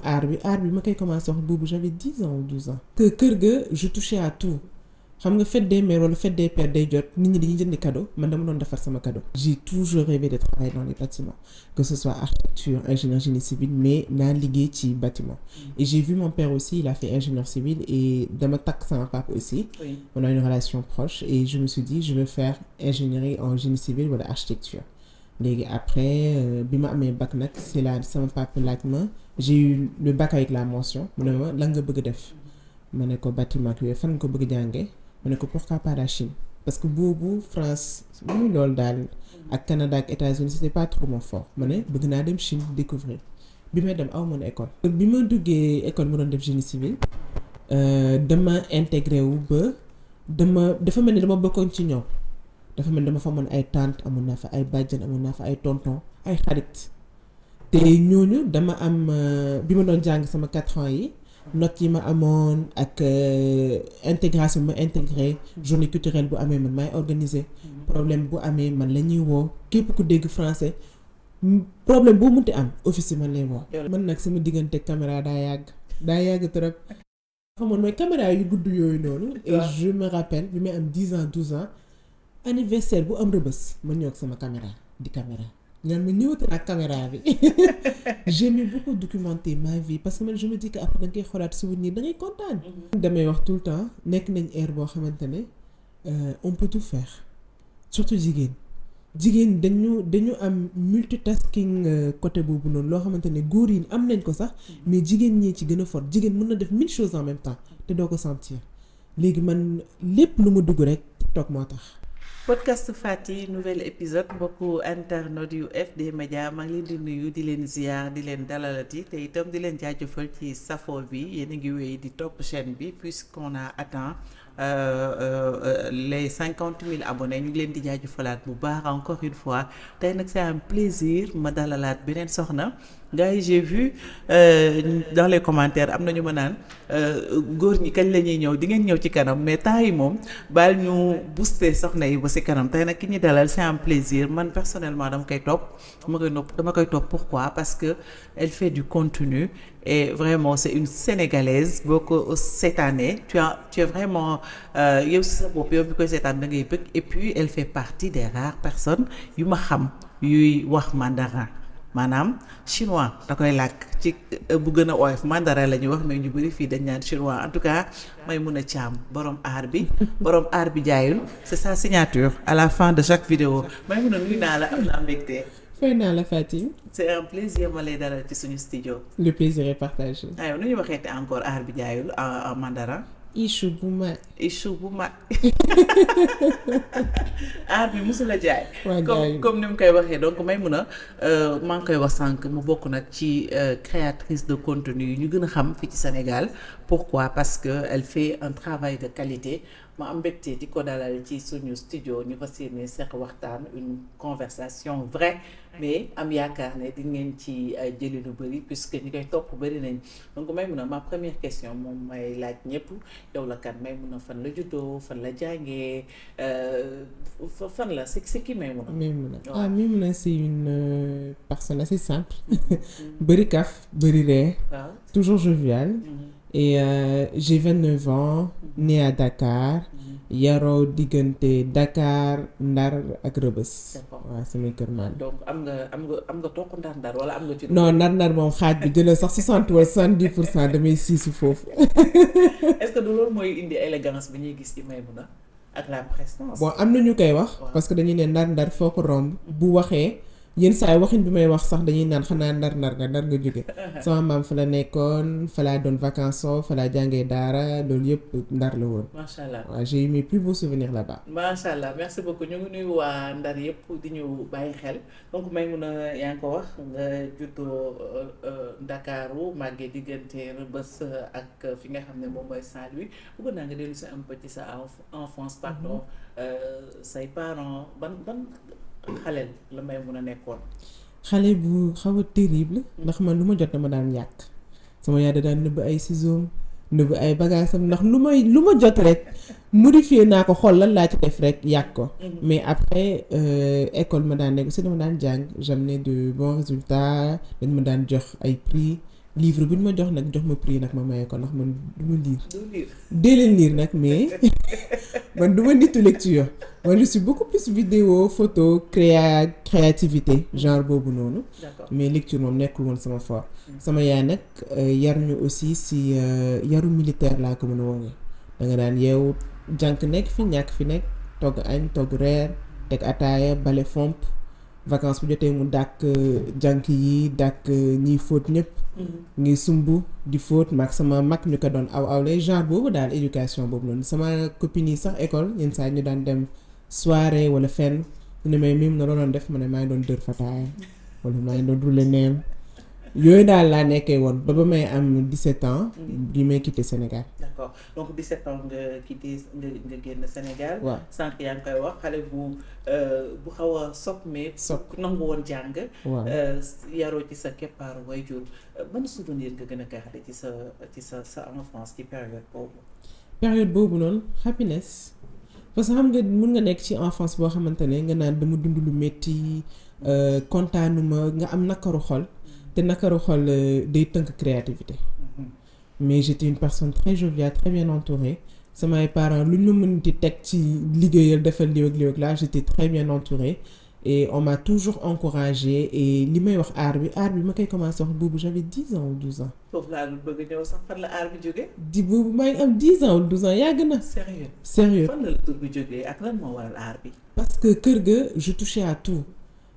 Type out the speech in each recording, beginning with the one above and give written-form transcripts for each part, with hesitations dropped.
art bi ma koy commencé wax boobu j'avais 10 ans ou 12 ans que kër ga je touchais à tout xam nga fête des mères wala fête des pères day jot nit ñi dañuy jëndi cadeau man dama doon defar sama cadeau. J'ai toujours rêvé de travailler dans les bâtiments que ce soit architecture ingénieur génie civil mais naa liggéey ci bâtiment et j'ai vu mon père aussi il a fait ingénieur civil et dama takk sama papa aussi. Oui. On a une relation proche et je me suis dit je veux faire ingénierie en génie civil wala architecture léegi après bi ma amee bac nag c'est là sama papa laaj ma j'ai eu le bac avec la mention mu ne ma lan nga bëgg def ma ne ko bâtiment ak yooyu fan nga ko bëgg jàngee ma ne ko pourquoi pas la Chine parce que boobu France muy loolu daal ak Canada ak États-Unis c'était pas trop mon fort ma ne bëgg naa dem Chine découvrir bi may dem aw ma ne école. bi ma duggee école ma doon def génie civil dama intégré wu ba dafa mel ni dama bokkoon ci ñoom dafa mel ni dama fa amoon ay tante amoon naa fa ay bàjjen amoon naa fa ay tonton ay xarit te ñooñu dama am bi ma doon jàng sama 4 ans yi. notes yi ma amoon ak intégration ma intégré journée culturelle bu amee man maay organiser problème bu amee man la ñuy woo képp ku dégg français problème boo munti am office man lay woo. man nag sama diggante caméra daa yàgg trop. xamoon mooy caméra yu gudd yooyu noonu. et je me rappelle bi may am 10 ans 12 ans anniversaire bu am rëbës ma ñëw ak sama caméra di caméra. ñaan ma ñëwati ak caméra bi j'aimais beaucoup documenter ma vie parce que man je me dis que après da nga koy xoolaat souvenir da ngay kontaan. damay wax tout le temps nekk nañ ère boo xamante ne on peut tout faire surtout jigéen dañu am multitasking côté boobu noonu loo xamante ne góor yi am nañ ko sax mais jigéen ñee ci gën a fort jigéen mën na def 1000 choses en même temps te doo ko sentir léegi man lépp lu ma dugg rek TikTok moo tax. podcast Fati nouvel épisode mbokku internautes yu FD Média maa ngi leen di nuyu di leen ziar di leen dalalati te itam di leen jaajëfal ci safo bi yéen a ngi wéy di topp chaîne bi puisqu'on a atteint les 50 000 abonnés ñu ngi leen di jaajëfalaat bu baax encore une fois tey nag c'est un plaisir ma dalalaat beneen soxna gars yi j'ai vu dans les commentaires am na ñu ma naan góor ñi kañ la ñuy ñëw di ngeen ñëw ci kanam mais temps yi moom baal ñu booster soxna yi ba ci kanam tey nag ki ñu dalal c'est un plaisir man personnellement dama koy topp pourquoi parce que elle fait du contenu et vraiment c'est une sénégalaise boo ko seetaanee tu es vraiment yow si sa bopp yow bi koy seetaan da ngay bëgg et puis elle fait partie des rares personnes yu ma xam yuy wax mandarin maanaam chinois da koy làkk ci bu gën a oyof mandarin la ñuy wax mais ñu bari fii dañ naan chinois en tout cas Maimouna Thiam borom aar bi jaayul c'est sa signature à la fin de chaque vidéo Maimouna nuyu naa la am naa mbégte. fay naa la Fatim. c'est un plaisir ma lay dalal ci suñu studio. le plaisir est partagé. aywa nu ñu waxee te encore aar bi jaayul en mandarin. Ichou bu mag. aar bi mosul a jaay. comme ni mu koy waxee donc Maimouna maa ngi koy wax sànq mu bokk nag ci créatrice de contenu yi ñu gën a xam fii ci Sénégal pourquoi parce que elle fait un travail de qualité. ma am mbégte di ko dalal ci suñu studio ñu fas yéene seq waxtaan une conversation vraie mais am yaakaar ne di ngeen ci jëli lu bëri puisque ñi koy topp bëri nañ donc Maimouna ma première question moom may laaj ñëpp yow la kan Maimouna fan la juddoo fan la jàngee fan la c'est qui Maimouna. Maimouna c'est une personne assez simple bëri kaf bëri ree toujours joviale. Et j'ai 29 ans, née à Dakar, yaroo diggante Dakar Ndar ak Rebeuss. waaw samay kër maan. donc am nga toog Ndar wala am nga ci. non Ndar moom xaaj bi jëlee sax 60 wala 70% damay siisu foofu. est-ce que du loolu mooy indi élégance bi ñuy gis ci Maimouna ak la prestance. bon am na ñu koy wax. parce que dañuy ne Ndar foo ko romb bu waxee. yenn saa yi waxin bi may wax sax dañuy naan xanaa ndar nga jóge sama maam fa la nekkoon fa laa doon vacances fa laa jàngee daara loolu yëpp Ndar la woon. macha allah waaw j'ai eu mes plus beaux souvenirs là-bas. macha allah merci beaucoup ñu ngi nuyu waa Ndar yëpp di ñu bàyyi xel donc Maimouna yaa ngi ko wax nga juddoo Ndakaaru màggee diggante Rebeuss ak fi nga xam ne moom mooy Saint-Louis bëggoon naa nga dellu si un peu ci sa enfance pardon say parents ban. xale la Maimouna nekkoon. xale bu xaw a terrible. ndax man lu ma jot dama daan yàq. sama yaay da daan nëbb ay ciseaux nëbb ay bagages am ndax lu ma jot rek modifié naa ko xool lan laa ci def rek yàq ko. mais après école ma daan nekk aussi dama daan jàng j'amenais de bons résultats dañ ma daan jox ay prix livre bu ñu ma jox nag jox ma prix nag ma maye ko ndax man du ma lire. doo lire. dee leen lire nag mais man du ma nitu lecture man je suis beaucoup plus vidéo photo créativité genre boobu noonu. d'accord mais lecture moom nekkul woon sama fort. sama yaay nag yar ñu aussi si yaru militaire laa ko mën a woowee da nga daan yeewu jànk nekk fi ñàkk fi nekk togg añ togg reer teg ataaya bale fomp vacances bu jotee mu dàkk jànk yi dàkk ñiy fóot ñëpp. ngi sumb di fóot maag sama mag ñu ko doon aw awle genre boobu daal éducation boobu noonu sama copine yi sax école yenn saa ñu daan dem soirée wala fenn mu ne may mim na doon def ma ne maa ngi doon dër fataaya wala maa ngi doon roulé neem yooyu daal laa nekkee woon ba may am 17 ans. bi may quitté Sénégal. d'accord donc 17 ans nga quitté nga génn Sénégal. waaw sànq yaa ngi koy wax xale bu xaw a sopp mais. sopp nangu woon jàng. waaw yaroo ci sa keppaaru waajur ban souvenir nga gën a garder ci sa enfance ci période boobu. période boobu noonu happiness parce que xam nga mun nga nekk ci enfance boo xamante ne nga naan dama dund lu métti kontaanuma nga am nakaru xol. te nakaru xol day tënk créativité. mais j'étais une personne très joviale très bien entourée samay parents lu ñu ma mën di teg ci liggéeyal defal lii ak laa j'étais très bien entourée et on m'a toujours encouragée et li may wax art bi ma koy commencé wax boobu j'avais 10 ans ou 12 ans. foofu laa doon bëgg ñëw sax fan la art bi jógee. di boobu maa ngi am 10 ans ou 12 ans yàgg na. sérieux fan la tur bi jógee ak lan moo waral art bi. parce que kër ga je touchais à tout.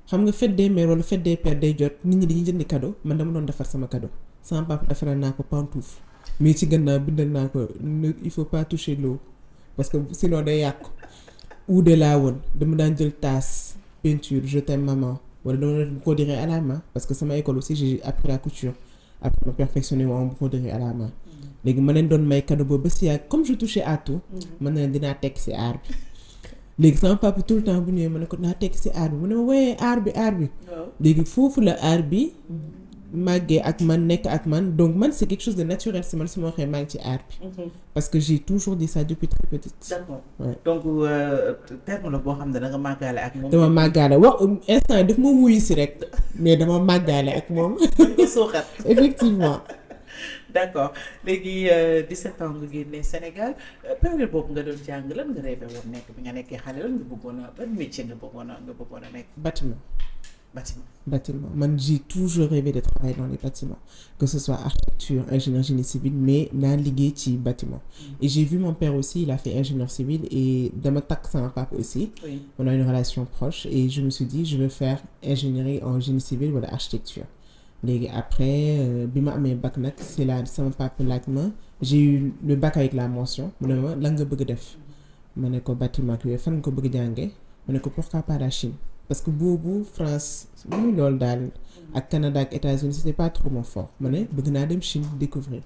xam nga fête des mères wala fête des pères day jot nit ñi dañuy jëndi cadeau man dama doon defar sama cadeau sama papa defaral naa ko pantoufle mais ci gannaaw bindal naa ko il faut pas toucher l'eau parce que sinon day yàqu uude laa woon dama daan jël tasse peinture je t'aime maman wala dama doon broderie à la main parce que sama école aussi j'ai appris la couture après ma perfectionné en broderie à la main léegi ma leen doon may cadeau boobu ba si yàgg comme je touchais à tout man na leen dinaa tekk si art bi léegi sama papa tout le temps bu ñëwee ma ne ko naa tekk si art bi mu ne ma woyee art bi léegi foofu la art bi màggee ak man nekk ak man donc man c'est quelque chose de naturel si man su ma waxee maa ngi ci art bi parce que j'ai toujours dit ça depuis très petite. d'accord donc terme la boo xam ne da nga màggaale ak moom. dama màggaale wax instant daf ma wuyu si rek mais dama màggaale ak moom. dañ ko suuxat. effectivement. d'accord léegi 17 ans nga génne Sénégal période boobu nga doon jàng lan nga rêvé woon nekk bi nga nekkee xale lan nga bëggoon a ban métier nga bëggoon a nekk. Bâtiment. Man, j'ai toujours rêvé de travailler dans les bâtiments, que ce soit architecture, ingénieur génie civil, mais naa liggéey ci bâtiment. Et j'ai vu mon père aussi, il a fait ingénieur civil et dama takk sama papa aussi. Oui. On a une relation proche et je me suis dit je veux faire ingénierie en génie civil wala architecture. Léegi après bi ma amee bac nag c'est là sama papa laaj ma j'ai eu le bac avec la mention mu ne ma lan nga bëgg def ma ne ko bâtiment ak yooyu fan nga ko bëgg jàngee ma ne ko pourquoi pas la Chine parce que boobu France muy loolu daal ak Canada ak États-Unis c'était pas trop mon fort ma ne bëgg naa dem Chine découvrir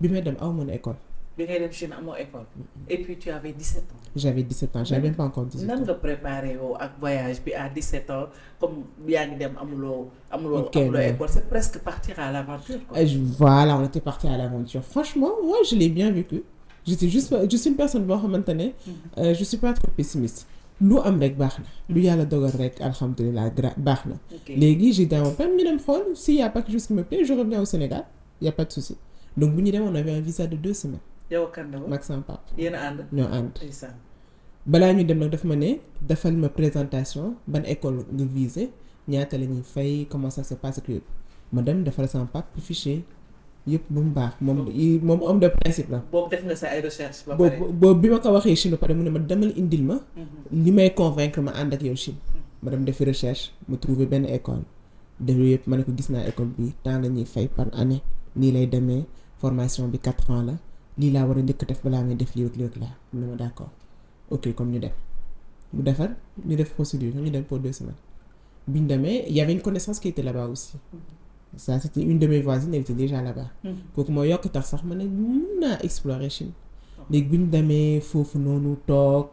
bi may dem aw ma école. bi ngay dem Chine amoo école. Et puis tu avais 17 ans. J'avais 17 ans, j'avais même pas encore 18 ans. Nan nga préparé yow ak voyage bi à 17 ans comme yaa ngi dem amuloo école, c'est presque partir à l'aventure quoi. Voilà, on était parti à l'aventure. Franchement, moi je l'ai bien vécu. Je suis une personne boo xamante ne je suis pas trop pessimiste. Lu am rek baax na lu yàlla dogal rek alhamdulilah baax na. Léegi j'ai dit à mon père ñu dem xool s'il y a pas quelque chose qui me plaît je reviens au Sénégal, il y a pas de souci. Donc bu ñu dem on avait un visa de 2 semaines. yow kan la woon mag sama papa. yéen a ànd. ñoo ànd. balaa ñu dem nag daf ma ne defal ma présentation ban école nga visé ñaata la ñuy fay comment ça se passe ak yëpp ma dem defal sama papa fichier yëpp bu mu baax moom homme de principe la. boobu def nga sa ay recherche ba pare boobu bi ma ko waxee Chine ba pare mu ne ma demal indil ma. li may convaincre ma ànd ak yow Chine. ma dem defi recherche mu trouver benn école def yëpp ma ne ko gis naa école bi temps la ñuy fay par année nii lay demee formation bi 4 ans la. lii laa war a njëkk def balaa ngay def lii ak laa mu ne ma d'accord ok comme ñu dem bu defar ñu def procédure ñu dem pour 2 semaines bi ñu demee y avait une connaissance qui était là-bas aussi ça c'était une de mes voisines elle était déjà là-bas kooku moo yokk tax sax ma ne mun naa explorer Chine léegi bi ñu demee foofu noonu toog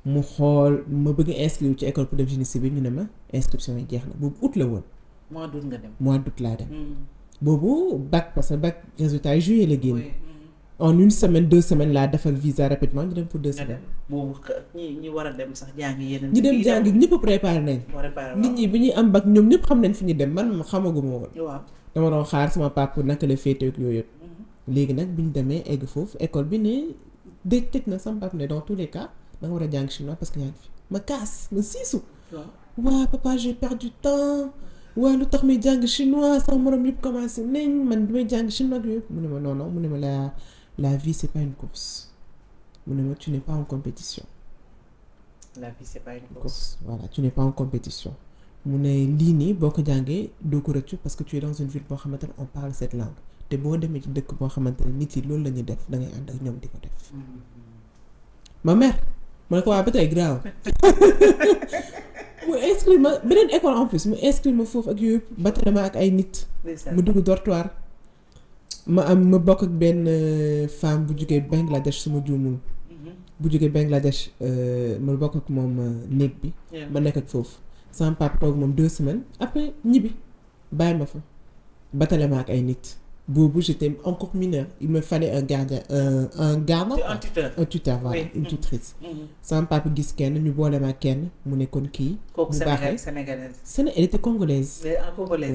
mu xool ma bëgg inscrire ci école pour def génie civil ñu ne ma inscription yi jeex na boobu août la woon mois d'août nga dem mois d'août laa dem boobu bac parce que bac résultat yi juillet la génn en 1 semaine 2 semaines laa defal visa rapidement ñu dem pour 2 semaines. boobu ñi war a dem sax jàngi yeneen. ñi dem jàngi ñëpp préparé nañ. nit ñi bi ñuy am bac ñoom ñëpp xam nañ fi ñu dem man xamaguma woon. waaw dama doon xaar sama papa naka la féete ak yooyu yëpp léegi nag bi ñu demee egg foofu école bi ne dëj tëj na sama papa ne dans tous les cas da nga war a jàng chinois parce que yaa ngi fi ma kaas ma siisu waa papa j'ai perdu temps waa lu tax may jàng chinois sama morom yëpp commencé nañ man bi may jàng chinois ak yëpp mu ne ma non non mu ne ma la vie c'est pas une course mu ne ma tu n'es pas en compétition. La vie c'est pas une course. Voilà, tu n'es pas en compétition. mu ne lii nii boo ko jàngee doo ko rëccu parce que tu es dans une ville boo xamante ne on parle cette langue te boo demee ci dëkk boo xamante ne nit yi loolu la ñuy def da ngay ànd ak ñoom di ko def. ma mère ma ne ko waa ba tey grave mu inscrit ma beneen école en plus mu inscrit ma foofu ak yooyu batale ma ak ay nit. mu dugg dortoir ma bokk ak benn femme bu jugee Bangladesh suma juumul. bu jugee Bangladesh ma bokk ak moom néeg bi. ma nekk ak foofu. sama papa toog moom 2 semaines après ñibbi bàyyi ma fa batale ma ak ay nit boobu j'étais encore mineur il me fallait un gardien un gardien un tuteur voilà oui. Une tutrice sama papa gis kenn ñu boole ma kenn mu nekkoon kii bu baaxee sénégalaise elle était congolaise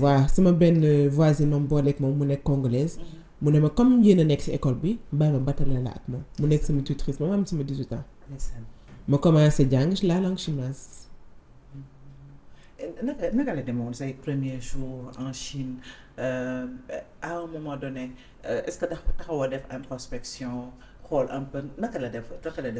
waaw sama benn voisine moom booleeg moom mu nekk congolaise mu ne ma comme yéen a nekk ci école bi bàyyi ma batale la ak moom mu nekk sama tutrice ma am sama 18 ans ma commencé jàng la langue chinoise. naka la demoon say premiers jours en Chine à un moment donné est-ce que taxawoo def introspection xool un peu naka la def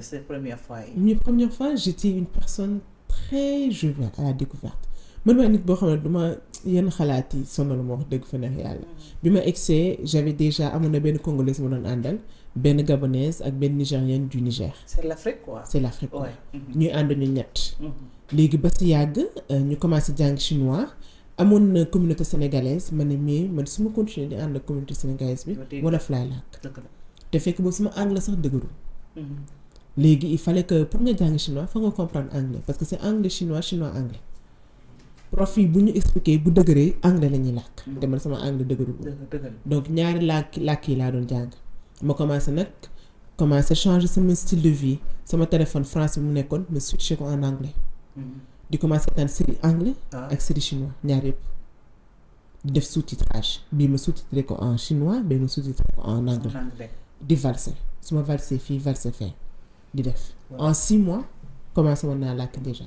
ces premières fois yi. mes premières fois j'étais une personne très joviale à la découverte man maa nit boo xam ne duma yenn xalaat yi sonal ma wax dëgg fa neex yàlla bi ma egsee j'avais déjà amoon na benn congolaise ma doon àndal benn gabonaise ak benn nigérienne du Niger. c'est l'Afrique quoi. c'est l'Afrique quoi ñuy ànd ñu ñett. léegi ba si yàgg ñu commencé jàng chinois amoon na communauté sénégalaise ma ne mais man su ma continuer di ànd ak communauté sénégalaise bi wolof laay làkk te fekk boobu sama anglais sax dëgëru léegi il fallait que pour nga jàng chinois fa nga comprendre anglais parce que c'est anglais chinois chinois anglais prof yi bu ñu expliquer bu dëgëree anglais la ñuy làkk te man sama anglais dëgëru donc ñaari làkk yi laa doon jàng ma commencé changer sama style de vie sama téléphone français bi mu nekkoon ma switché ko en anglais di commencer tan série anglais ak série chinois ñaar yëpp di def sous-titrage bii ma sous-titré ko en chinois bii ma sous-titré ko en anglais di valser su ma valser fii valser fee di def en 6 mois commencé woon naa làkk déjà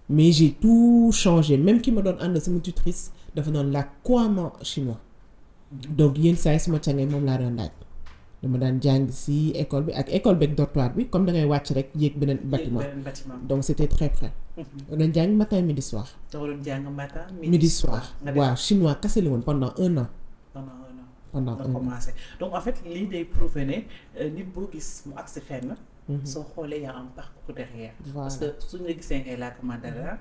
mais j'ai tout changé même ki ma doon ànd sama tutrice dafa doon làkk couramment chinois donc yenn saa yi suma càngee moom laa doon laaj dama daan jàng ci école bi ak école bi ak dortoir bi comme da ngay wàcc rek yéeg beneen bâtiment donc c'était très près. doon jàng matin midi soir. da doon jàng matin midi soir. waaw chinois kese la woon pendant un an. pendant un an commencé donc en fait lii day prouver ne nit boo gis mu agsi fenn. soo xoolee yaa am parcours derrière. parce que suñu la gisee ngay làkk mandarin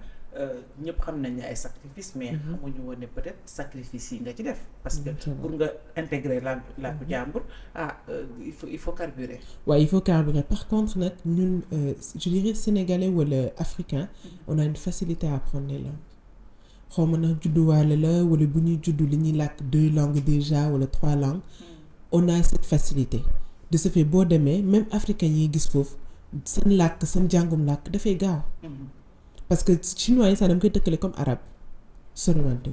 ñëpp xam nañ ne ay sacrifice mais xamuñu woon ne peut-être sacrifice yi nga ci def parce que pour nga intégrer làkku jàmbur il faut carburer. waaw il faut carburer par contre nag ñun je dirais sénégalais wala africain on a une facilité à apprendre les langues xaw ma nag judduwaale la wala bu ñuy juddu li ñuy làkk 2 langues déjà wala 3 langues on a cette facilité de ce fait boo demee même africain yi gis foofu seen làkk seen jàngum làkk dafay gaaw. parce que chinois yi sax dama koy tëkkale comme arabe soriwante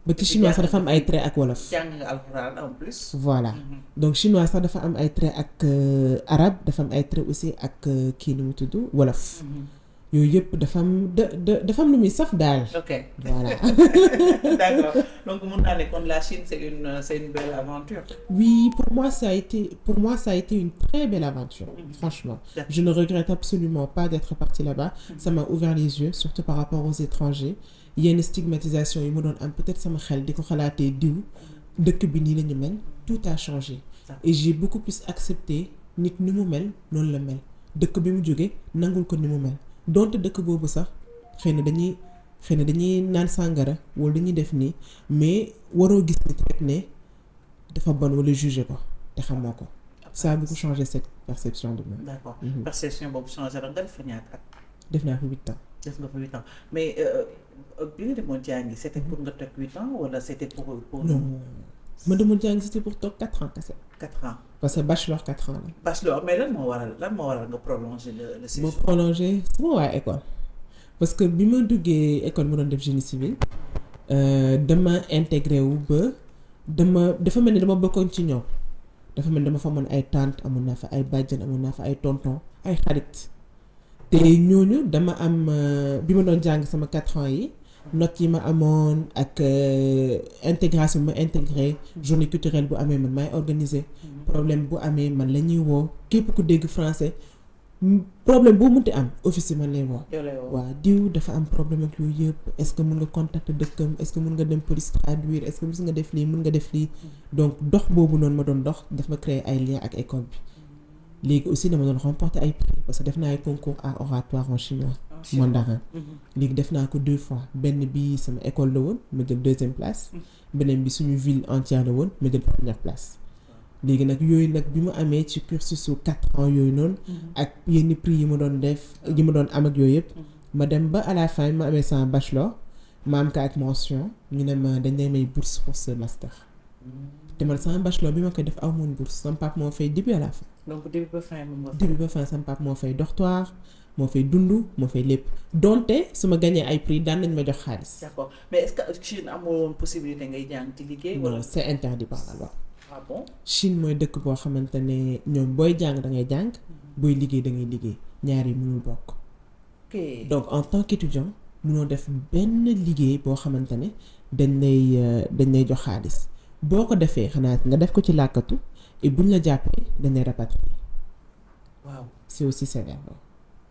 ba ci chinois sax dafa am ay traits ak wolof. jàng nga alxuraan en plus. voilà donc chinois sax dafa am ay traits ak arabe dafa am ay traits aussi ak kii nu mu tudd wolof. yooyu yëpp dafa am lu muy saf daal. ok voilà. d'accord donc mun naa ne kon la Chine c'est une belle aventure. oui pour moi ça a été une très belle aventure. Franchement je ne regrette absolument pas d'être partie là-bas. Ça m'a ouvert les yeux surtout par rapport aux étrangers yenn stigmatisation yi mu doon am peut-être sama xel di ko xalaatee diw dëkk bi nii la ñu mel tout a changé. et j'ai beaucoup plus accepté nit ni mu mel noonu la mel dëkk bi mu jógee nangul ko ni mu mel. donte dëkk boobu sax xëy na dañuy naan sàngara wala dañuy def nii mais waroo gis nit rek ne dafa bon wala juger ko te xamoo ko. ça a beaucoup changé cette perception de moi. d'accord perception boobu changé da nga def fa ñaata at. def naa fa 8 ans. def nga fa 8 ans mais bi nga demoon jàngi c'était pour nga toog 8 ans wala c'était pour. non ma demoon jàngi c'était pour toog 4 ans kese. 4 ans. parce que bachelor 4 ans la. bachelor mais lan moo waral nga prolonger le séjour. ma prolonger sama waa école parce que bi ma duggee école ma doon def génie civil dama intégré wu ba dafa mel ni dama bokkoon ci ñoom dafa mel ni dama fa amoon ay tante amoon naa fa ay bàjjan amoon naa fa ay tonton ay xarit te ñooñu dama am bi ma doon jàng sama 4 ans yi notes yi ma amoon ak intégration ma intégré journée culturelle bu amee man maay organiser problème bu amee man la ñuy woo képp ku dégg français problème boo mënti am office yi man lay woo waaw diw dafa am problème ak yooyu yëpp est-ce que mën nga contacter dëkkam est-ce que mën nga dem police traduire est-ce que mën nga def lii mën nga def lii donc dox boobu noonu ma doon dox daf ma créer ay liens ak école bi léegi aussi dama doon remporter ay prix parce que def naa ay concours à oratoire en chinois mandarin léegi def naa ko 2 fois benn bi sama école la woon ma jël 2e place beneen bi suñu ville entière la woon ma jël 1re place léegi nag yooyu nag bi mu amee ci cursus su 4 ans yooyu noonu ak yenn prix yi ma doon def yi ma doon am ak yooyu yëpp ma dem ba à la fin ma amee sama bachelor ma am ka ak mention ñu ne ma dañ lay may bourse pour ce master te man sama bachelor bi ma koy def aw moon bourse sama papa moo fay début à la fin donc début ba fin sama papa moo fay dortoir moo fay dund moo fay lépp donte su ma gagné ay prix daan nañ ma jox xaalis. D'accord mais est-ce que Chine amoon possibilité ngay jàng ci liggéey. non c'est interdit par la loi. Ah bon? Chine mooy dëkk boo xamante ne ñoom booy jàng da ngay jàng booy liggéey da ngay liggéey ñaar yi mënul bokk. Ok donc en tant qu'étudiant mënoo def benn liggéey boo xamante ne dañ lay jox xaalis boo ko defee xanaa nga def ko ci làkkatu et buñ la jàppee dañ lay rapatrier. waaw c'est aussi sévère.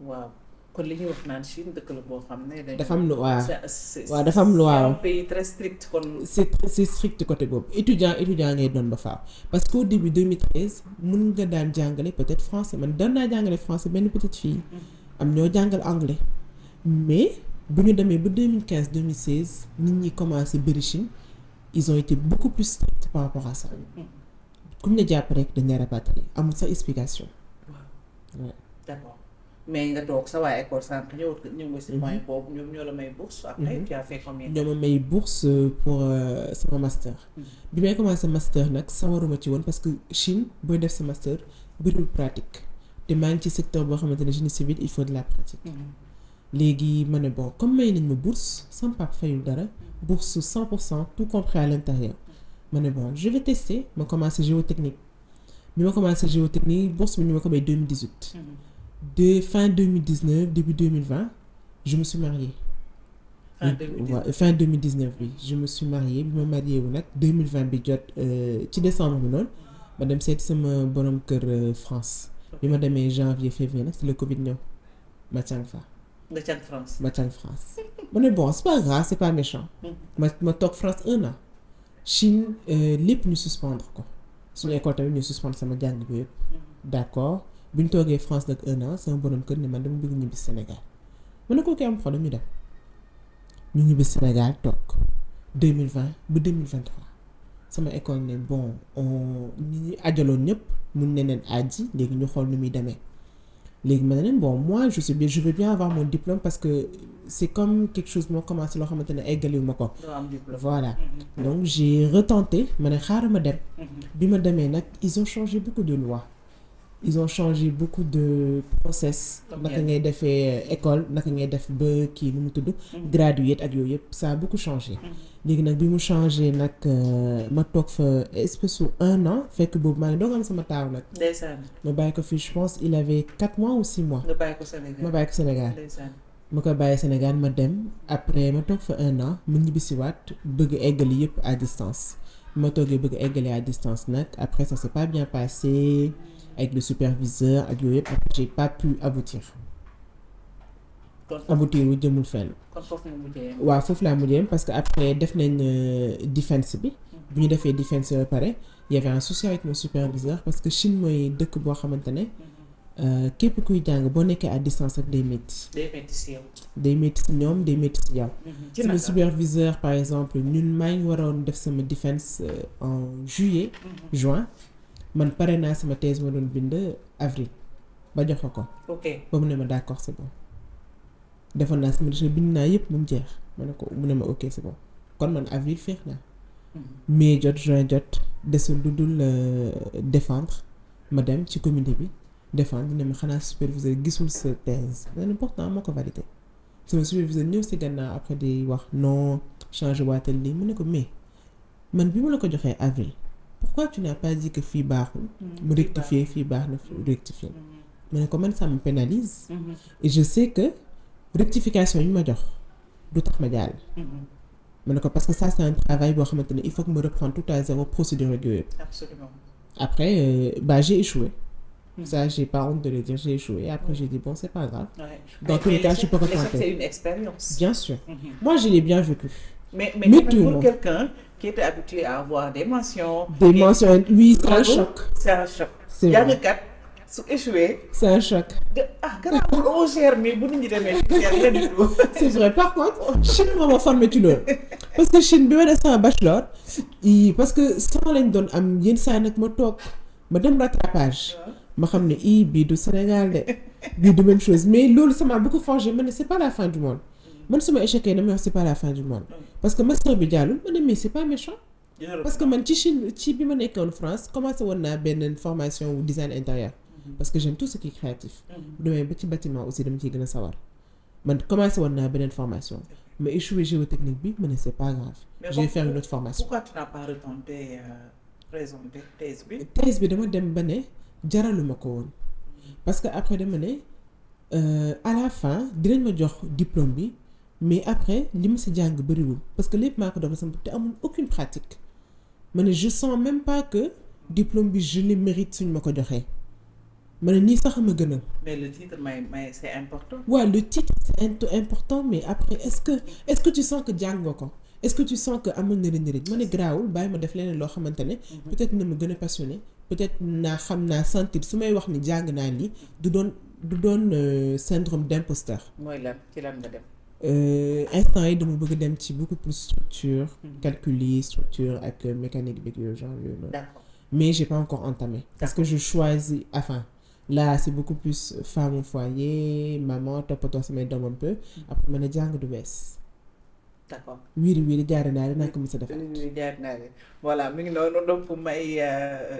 waaw kon li ñuy wax naan Chine dëkk la boo xam ne. dafa am lu waaw dafa am lu waaw c'est un pays très strict kon. c'est strict côté boobu étudiant ngay doon ba faaw parce qu'au début 2013 mun nga daan jàngale peut-être français man daan naa jàngale français benn petite fille am ñoo jàngal anglais mais bu ñu demee ba 2015 2016 nit ñi commencé bëri Chine ils ont été beaucoup plus stricts par rapport à ça ku ñu la jàpp rek dañ lay rapatrier amul sa explication. waaw d'accord. mais nga toog sa waa école sànq ñëw nga si point boobu ñoom ñoo la may bourse. après tu as fait combien? ñoo ma may bourse pour sama master. bi may commencé master nag sawaruma ci woon parce que Chine booy def sa master bëriwul pratique te maa ngi ci secteur boo xamante ne génie civil il faut de la pratique. léegi ma ne bon comme may nañ ma bourse sama papa fayul dara bourse 100% tout compris à l'intérieur ma ne bon je vais tester ma commencé géotechnique bi ma commencé géotechnique bourse bi ñu ma ko may 2018. de fin 2019 début 2020 je me suis mariée. fin 2019 bi je me suis mariée bi ma mariée wu nag 2020 bi jot ci décembre bi noonu ma dem seeti sama borom kër France. bi ma demee janvier février nag c'est le Covid ñëw ma càng fa. nga càng France. ma càng France. ma ne bon c'est pas grave c'est pas méchant. ma toog France 1 an. Chine lépp ñu suspendre ko. suñu école tamit ñu suspendre sama jàng bi yëpp. d'accord. bu ñu toogee France nag 1 an sama borom kër ne man dama bëgg ñibbi Sénégal ma ne ko am problème ñu dem ñu ñibbi Sénégal toog 2020 ba 2023 sama école ne bon ñi ajaloon ñëpp mun ne leen aji léegi ñu xool nu muy demee léegi ma ne leen bon moi je veux bien avoir mon diplôme parce que c'est comme quelque chose moo commencé loo xamante ne eggaliwu ma ko. voilà donc j'ai retenté ma ne xaaral ma dem. bi ma demee nag ils ont changé beaucoup de lois. ils ont changé beaucoup de process naka ngay defee école naka ngay def ba kii nu mu tudd graduate ak yooyu yëpp ça a beaucoup changé léegi nag bi mu changé nag ma toog fa espèce u 1 an fekk boobu maa ngi doog am sama taaw nag ndeysaan ma bàyyi ko fii je pense il avait 4 mois ou 6 mois nga bàyyi ko Sénégal ma bàyyi ko Sénégal ndeysaan ma ko bàyyi Sénégal ma dem après ma toog fa 1 an ma ñibbisiwaat bëgg eggali yëpp à distance ma toogee bëgg eggali à distance nag après ça s'est pas bien passé avec le superviseur ak yooyu yëpp j'ai pas pu aboutir wu jëmul fenn. kon foofu nga mujjee. waaw foofu laa mujjee parce que après def nañ defense bi. bu ñu defee defense ba pare y avait un souci avec mon superviseur parce que Chine mooy dëkk boo xamante ne képp kuy jàng boo nekkee à distance ak day métti. day métti si yow. day métti si ñoom day métti si yow. sama superviseur par exemple ñun maa ngi waroon def sama defense en juillet. juin. man pare naa sama thèse ma doon bind avril ba jox ko. ok ba mu ne ma d'accord c'est bon defoon naa sama thèse bind naa yëpp ba mu jeex ma ne ko mu ne ma ok c'est bon kon man avril féex naa. mai jot juin jot desul lu dul défendre ma dem ci comité bi défendre ne ma xanaa superviseur gisul sa thèse mais pourtant moo ko validé sama superviseur ñëw si gannaaw après di wax non changé waatal lii mu ne ko mais man bi ma la ko joxee avril pourquoi tu n'as pas dit que fii baaxul mu rectifier fii baax na fii rectifier ma ne ko man ça me pénalise et je sais que rectification yi ma jox du tax ma jàll ma ne ko parce que ça c'est un travail boo xamante ne il faut que me reprendre tout à zéro procédure ak yooyu absolument. après bah j'ai échoué ça j'ai pas honte de le dire j'ai échoué et après j'ai dit bon c'est pas grave Ouais. dans tous les cas je peux L'échec, retenter c'est une expérience. bien sûr moi je l'ai bien vécu Mais Mais quand tout même le pour monde. quelqu'un qui était habitué à avoir des mentions. des mentions oui c'est un Bravo, choc c'est un choc. c'est vrai jàngkat su échoué. c'est un choc garaawul on gère mais bu nit ñi demee du gère rien du tout. c'est vrai par contre Chine moo ma formé ci loolu parce que Chine bi ma def sama bachelor parce que sama lañ doon am yenn saa nag ma toog ma dem rattrapage ma xam ne bii du Sénégal de bii du même chose mais loolu ça m'a beaucoup forgé ma ne c'est pas la fin du monde man su ma échecee na ma wax c'est pas la fin du monde parce que master bi jàllul ma ne mais c'est pas méchant parce que man ci Chine ci bi ma nekkoon France commencé woon naa benn formation wu design intérieur parce que j'aime tout ce qui est créatif bu demee ba ci bâtiment aussi dama ciy gën a sawar man commencé woon naa beneen formation mais échoué géotechnique bi ma ne c'est pas grave je vais faire une autre formation Pourquoi tu n'as pas retenté présenter thèse bi. thèse bi dama dem ba ne jaraluma ko woon parce que après dama ne à la fin dinañ ma jox diplôme bi mais après li ma si jàng bëriwul parce que lépp maa ko doon sama te amul aucune pratique ma ne je sens même pas que diplôme bi je le mérite suñ ma ko joxee ma ne nii sax ma gënal. Mais le titre mais c'est important. waaw le titre c'est important mais après est-ce que tu sens que jàng nga ko est-ce que tu sens que amul na njëriñ ma ne garaawul bàyyi ma def leneen loo xamante ne peut-être na ma gën a passionné peut-être naa sentir su may wax ni jàng naa lii du doon syndrome d'imposteur. mooy lan ci lan nga dem. Instant yi dama bëgg dem ci beaucoup plus structure calcul yi structure ak mécanique bi yooyu genre yooyu noonu. D'accord. Mais j'ai pas encore entamé parce que je choisis enfin là c'est beaucoup plus femme au foyer maman toppatoo samay doom un peu après ma ne jàng du bees. D'accord. wiiri jaare naa dinaa ko mës a defar. Voilà mi ngi noonu donc may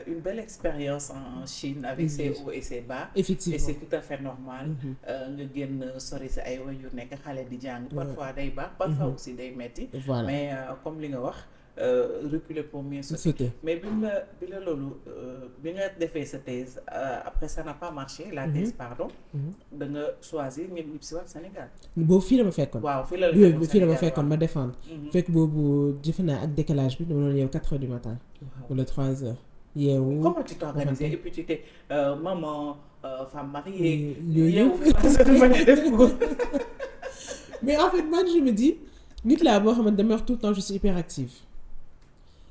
une belle expérience en Chine avec ses hauts et ses bas. Effectivement. Et c'est tout à fait normal. nga génn sori sa ay waajur nekk xale di jàng. Parfois day baax parfois aussi day metti. Voilà mais comme li nga wax reculer pour mieux sauter. sauter. Mais bi la loolu bi nga defee sa thèse après ça n'a pas marché la thèse pardon. da nga choisir ngeen ñibbi si waat Sénégal. boobu fii la ma fekkoon. waaw fii la ma fekkoon ma défendre. fekk boobu jëfe naa ak décalage bi dama doon yeewu 4h du matin. wala 3h. yeewu comment tu t'organises et puis tu t'es maman femme mariée. yooyu mais en fait man je me dis nit laa boo xamante dama wax tout le temps je suis hyperactive.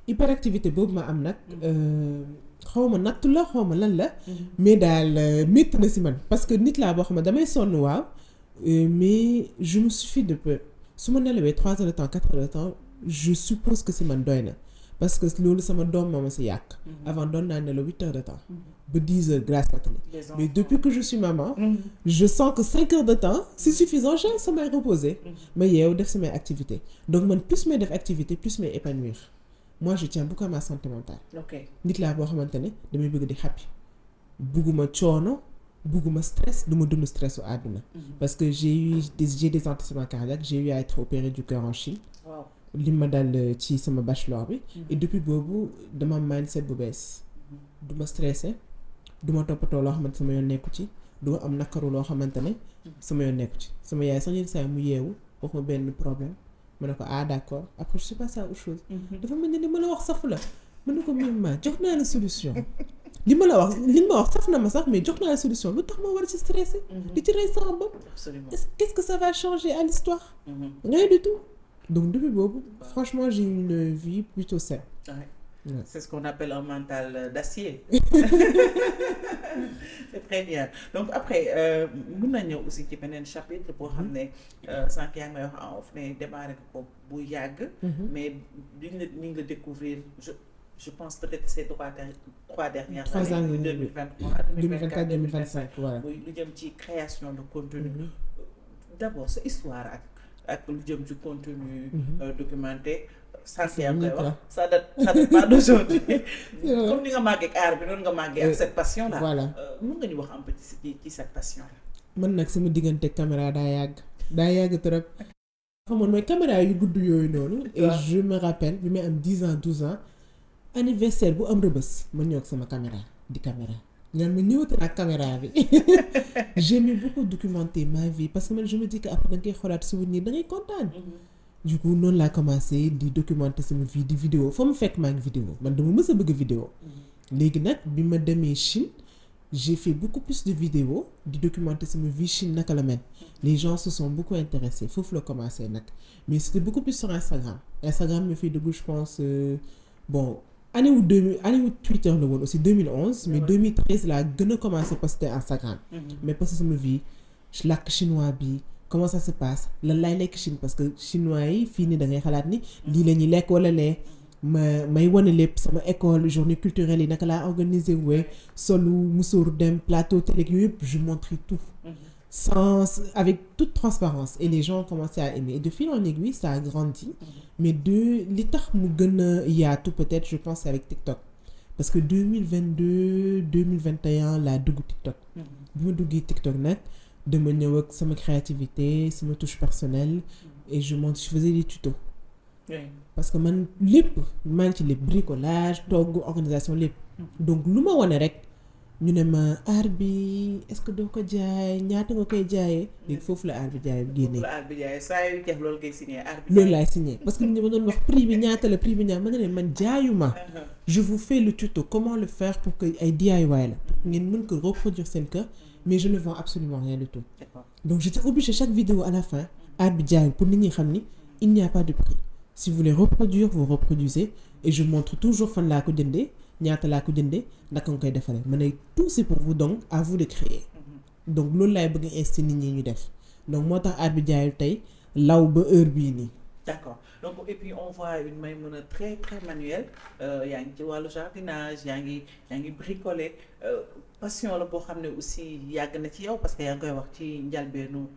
hyperactivité boobu ma am nag xaw ma nattu la xaw ma lan la mais daal métti na si man parce que nit laa boo xam ne damay sonn waaw mais je me suffis de peu su ma nelawee 3 heures de temps 4 heures de temps je suppose que si man doy na parce que loolu sama doom moo ma si yàq avant doon naa nelaw 8 heures de temps ba 10 heures grâce à télé mais depuis que je suis maman je sens que 5 heures de temps c'est suffisant j'ai samay reposer ma yeew def samay activité donc man plus may def activité plus may épanouir moi je tiens beaucoup à ma santé mentale. ok nit laa boo xamante ne damay bëgg di happy bugguma coono bugguma stress du ma dund stress u àdduna parce que j'ai des antécédents cardiaques j'ai eu à être opéré du cœur en Chine. waaw li ma dal ci sama bachelor bi. et depuis boobu dama mindset bu bees. du ma stressé du ma toppatoo loo xamante sama yoon nekku ci du ma am nakaru loo xamante ne sama yoon nekku ci sama yaay sax yenn saa mu yeewu wax ma benn problème. ma ne ko d'accord après je sais pas ça autre chose. dafa mel ni li ma la wax safu la ma ne ko ma jox naa la solution. li ma wax saf na ma sax mais jox naa la solution lu tax ma war ci stressé. di ci rey sama bopp. Absolument. Qu'est-ce que ça va changer à l'histoire rien du tout. Donc depuis boobu franchement j'ai une vie plutôt saine. Ouais. Ouais. C'est ce qu'on appelle un mental d'acier. C'est très bien donc après mun na ñëw aussi ci beneen chapitre boo xam ne sànq yaa ngi may wax en off ne démarré ko bu yàgg. mais ni nga découvrir je pense peut-être ces trois dernières années 2023 2024 2025 voilà. muy lu jëm ci création de contenu. D'abord sa histoire ak lu jëm ci contenu documenté. sànq yaa ngi koy wax ça date pas d'aujourd'hui. comme ni nga màggee ak art bi noonu nga màggee ak cette passion là. voilà mën nga ñu wax un peu ci cette passion là. man nag sama diggante caméra daa yàgg trop. xamoon mooy caméra yu gudd yooyu noonu. et je me rappelle bi may am 10 ans 12 ans anniversaire bu am rëbës ma ñëw ak sama caméra di caméra ñaan ma ñëwati ak caméra bi. J'aimais beaucoup documenter ma vie parce que man je me dis que après da nga koy xoolaat souvenir da ngay kontaan. Du coup noonu laa commencé di documenter sama vie di vidéo fa mu fekk maa ngi vidéo man dama mës a bëgg vidéo. léegi nag bi ma demee Chine j'ai fait beaucoup plus de vidéos di documenter sama vie Chine naka la mel. Les gens se sont beaucoup intéressés foofu la commencé nag mais c'était beaucoup plus sur Instagram me fait dugg je pense bon année wu Twitter la woon aussi 2011 mais 2013 laa gën a commencé poster Instagram. mais poster sama vie làkk chinois bi. Comment ça se passe lan laay lekk Chine parce que chinois yi fii nii da ngay xalaat ni lii la ñuy lekk wala lee may wane lépp sama école journée culturelle yi naka laa organiser wee solu musóor dem plateau télé yooyu yëpp je montrais tout avec toute transparence et les gens ont commencé à aimer et de fil en aiguille ça a grandi mais li tax mu gën a yaatu peut-être je pense avec TikTok parce que 2022 2021 laa dugg TikTok bi ma duggee TikTok nag dama ñëw ak sama créativité sama touche personnelle et je faisais des tutos. Oui. Parce que man lépp maa ngi ci lépp bricolage togg organisation lépp. Donc lu ma wane rek ñu ne ma art bi est-ce que doo ko jaay ñaata nga koy jaayee. léegi foofu la art bi jaay génnee. foofu la art bi jaayee saa yu jeex loolu ngay signé art bi. loolu laay signé parce que ñu ma doon wax prix bi ñaata la prix bi ñaata ma ne leen man jaayuma. Je vous fais le tuto comment le faire pour que ay DIY la. ngeen mën ko reproduire seen kër. Mais je ne vends absolument rien du tout. D'accord. Donc j'étais obligée chaque vidéo à la fin art bi jaay pour nit ñi xam ni il n'y a pas de prix. Si vous voulez reproduire vous reproduisez et je montre toujours fan laa ko jëndee ñaata laa ko jëndee naka nga koy defaree ma ne tout c'est pour vous donc à vous de créer. Donc loolu laay bëgg a inciter nit ñi ñu def donc moo tax art bi jaayul tey law ba heure bii nii. D'accord. Donc et puis on voit une Maïmouna très très manuelle yaa ngi ci wàllu jardinage yaa ngi bricoler passion la boo xam ne aussi yàgg na ci yow parce que yaa ngi koy wax ci njalbeenu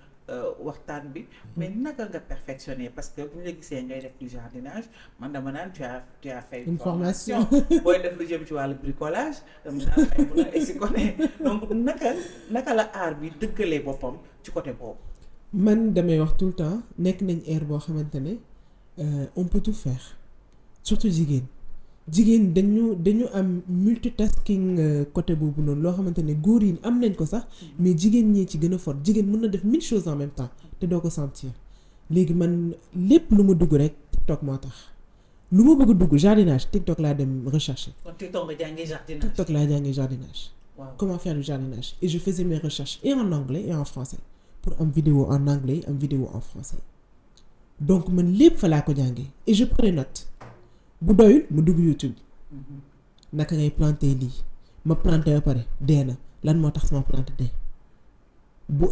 waxtaan bi mais naka nga perfectionner parce que bu ñu la gisee ngay def du jardinage man dama naan tu as fait une formation booy def lu jëm ci wàllu bricolage dama naan Maïmouna et si côté donc naka la art bi dëggalee boppam ci côté boobu. Man damay wax tout le temps nekk nañ ère boo xamante ne on peut tout faire surtout jigéen dañu am multitasking côté boobu noonu loo xamante ne góor yi am nañ ko sax mais jigéen ñi ci gën a fort jigéen mën na def 1000 choses en même temps te doo ko sentir léegi man lépp lu ma dugg rek TikTok moo tax lu ma bëgg a dugg jardinage TikTok laa dem rechercher. kon TikTok nga jàngee jardinage. TikTok laa jàngee jardinage. Wow. Comment faire du jardinage et je faisais mes recherches et en anglais et en français pour am vidéo en anglais am vidéo en français donc man lépp fa laa ko jàngee et je prenais note. bu doyul mu dugg YouTube naka ngay planter lii ma planter ba pare dee na lan moo tax sama plante dee bu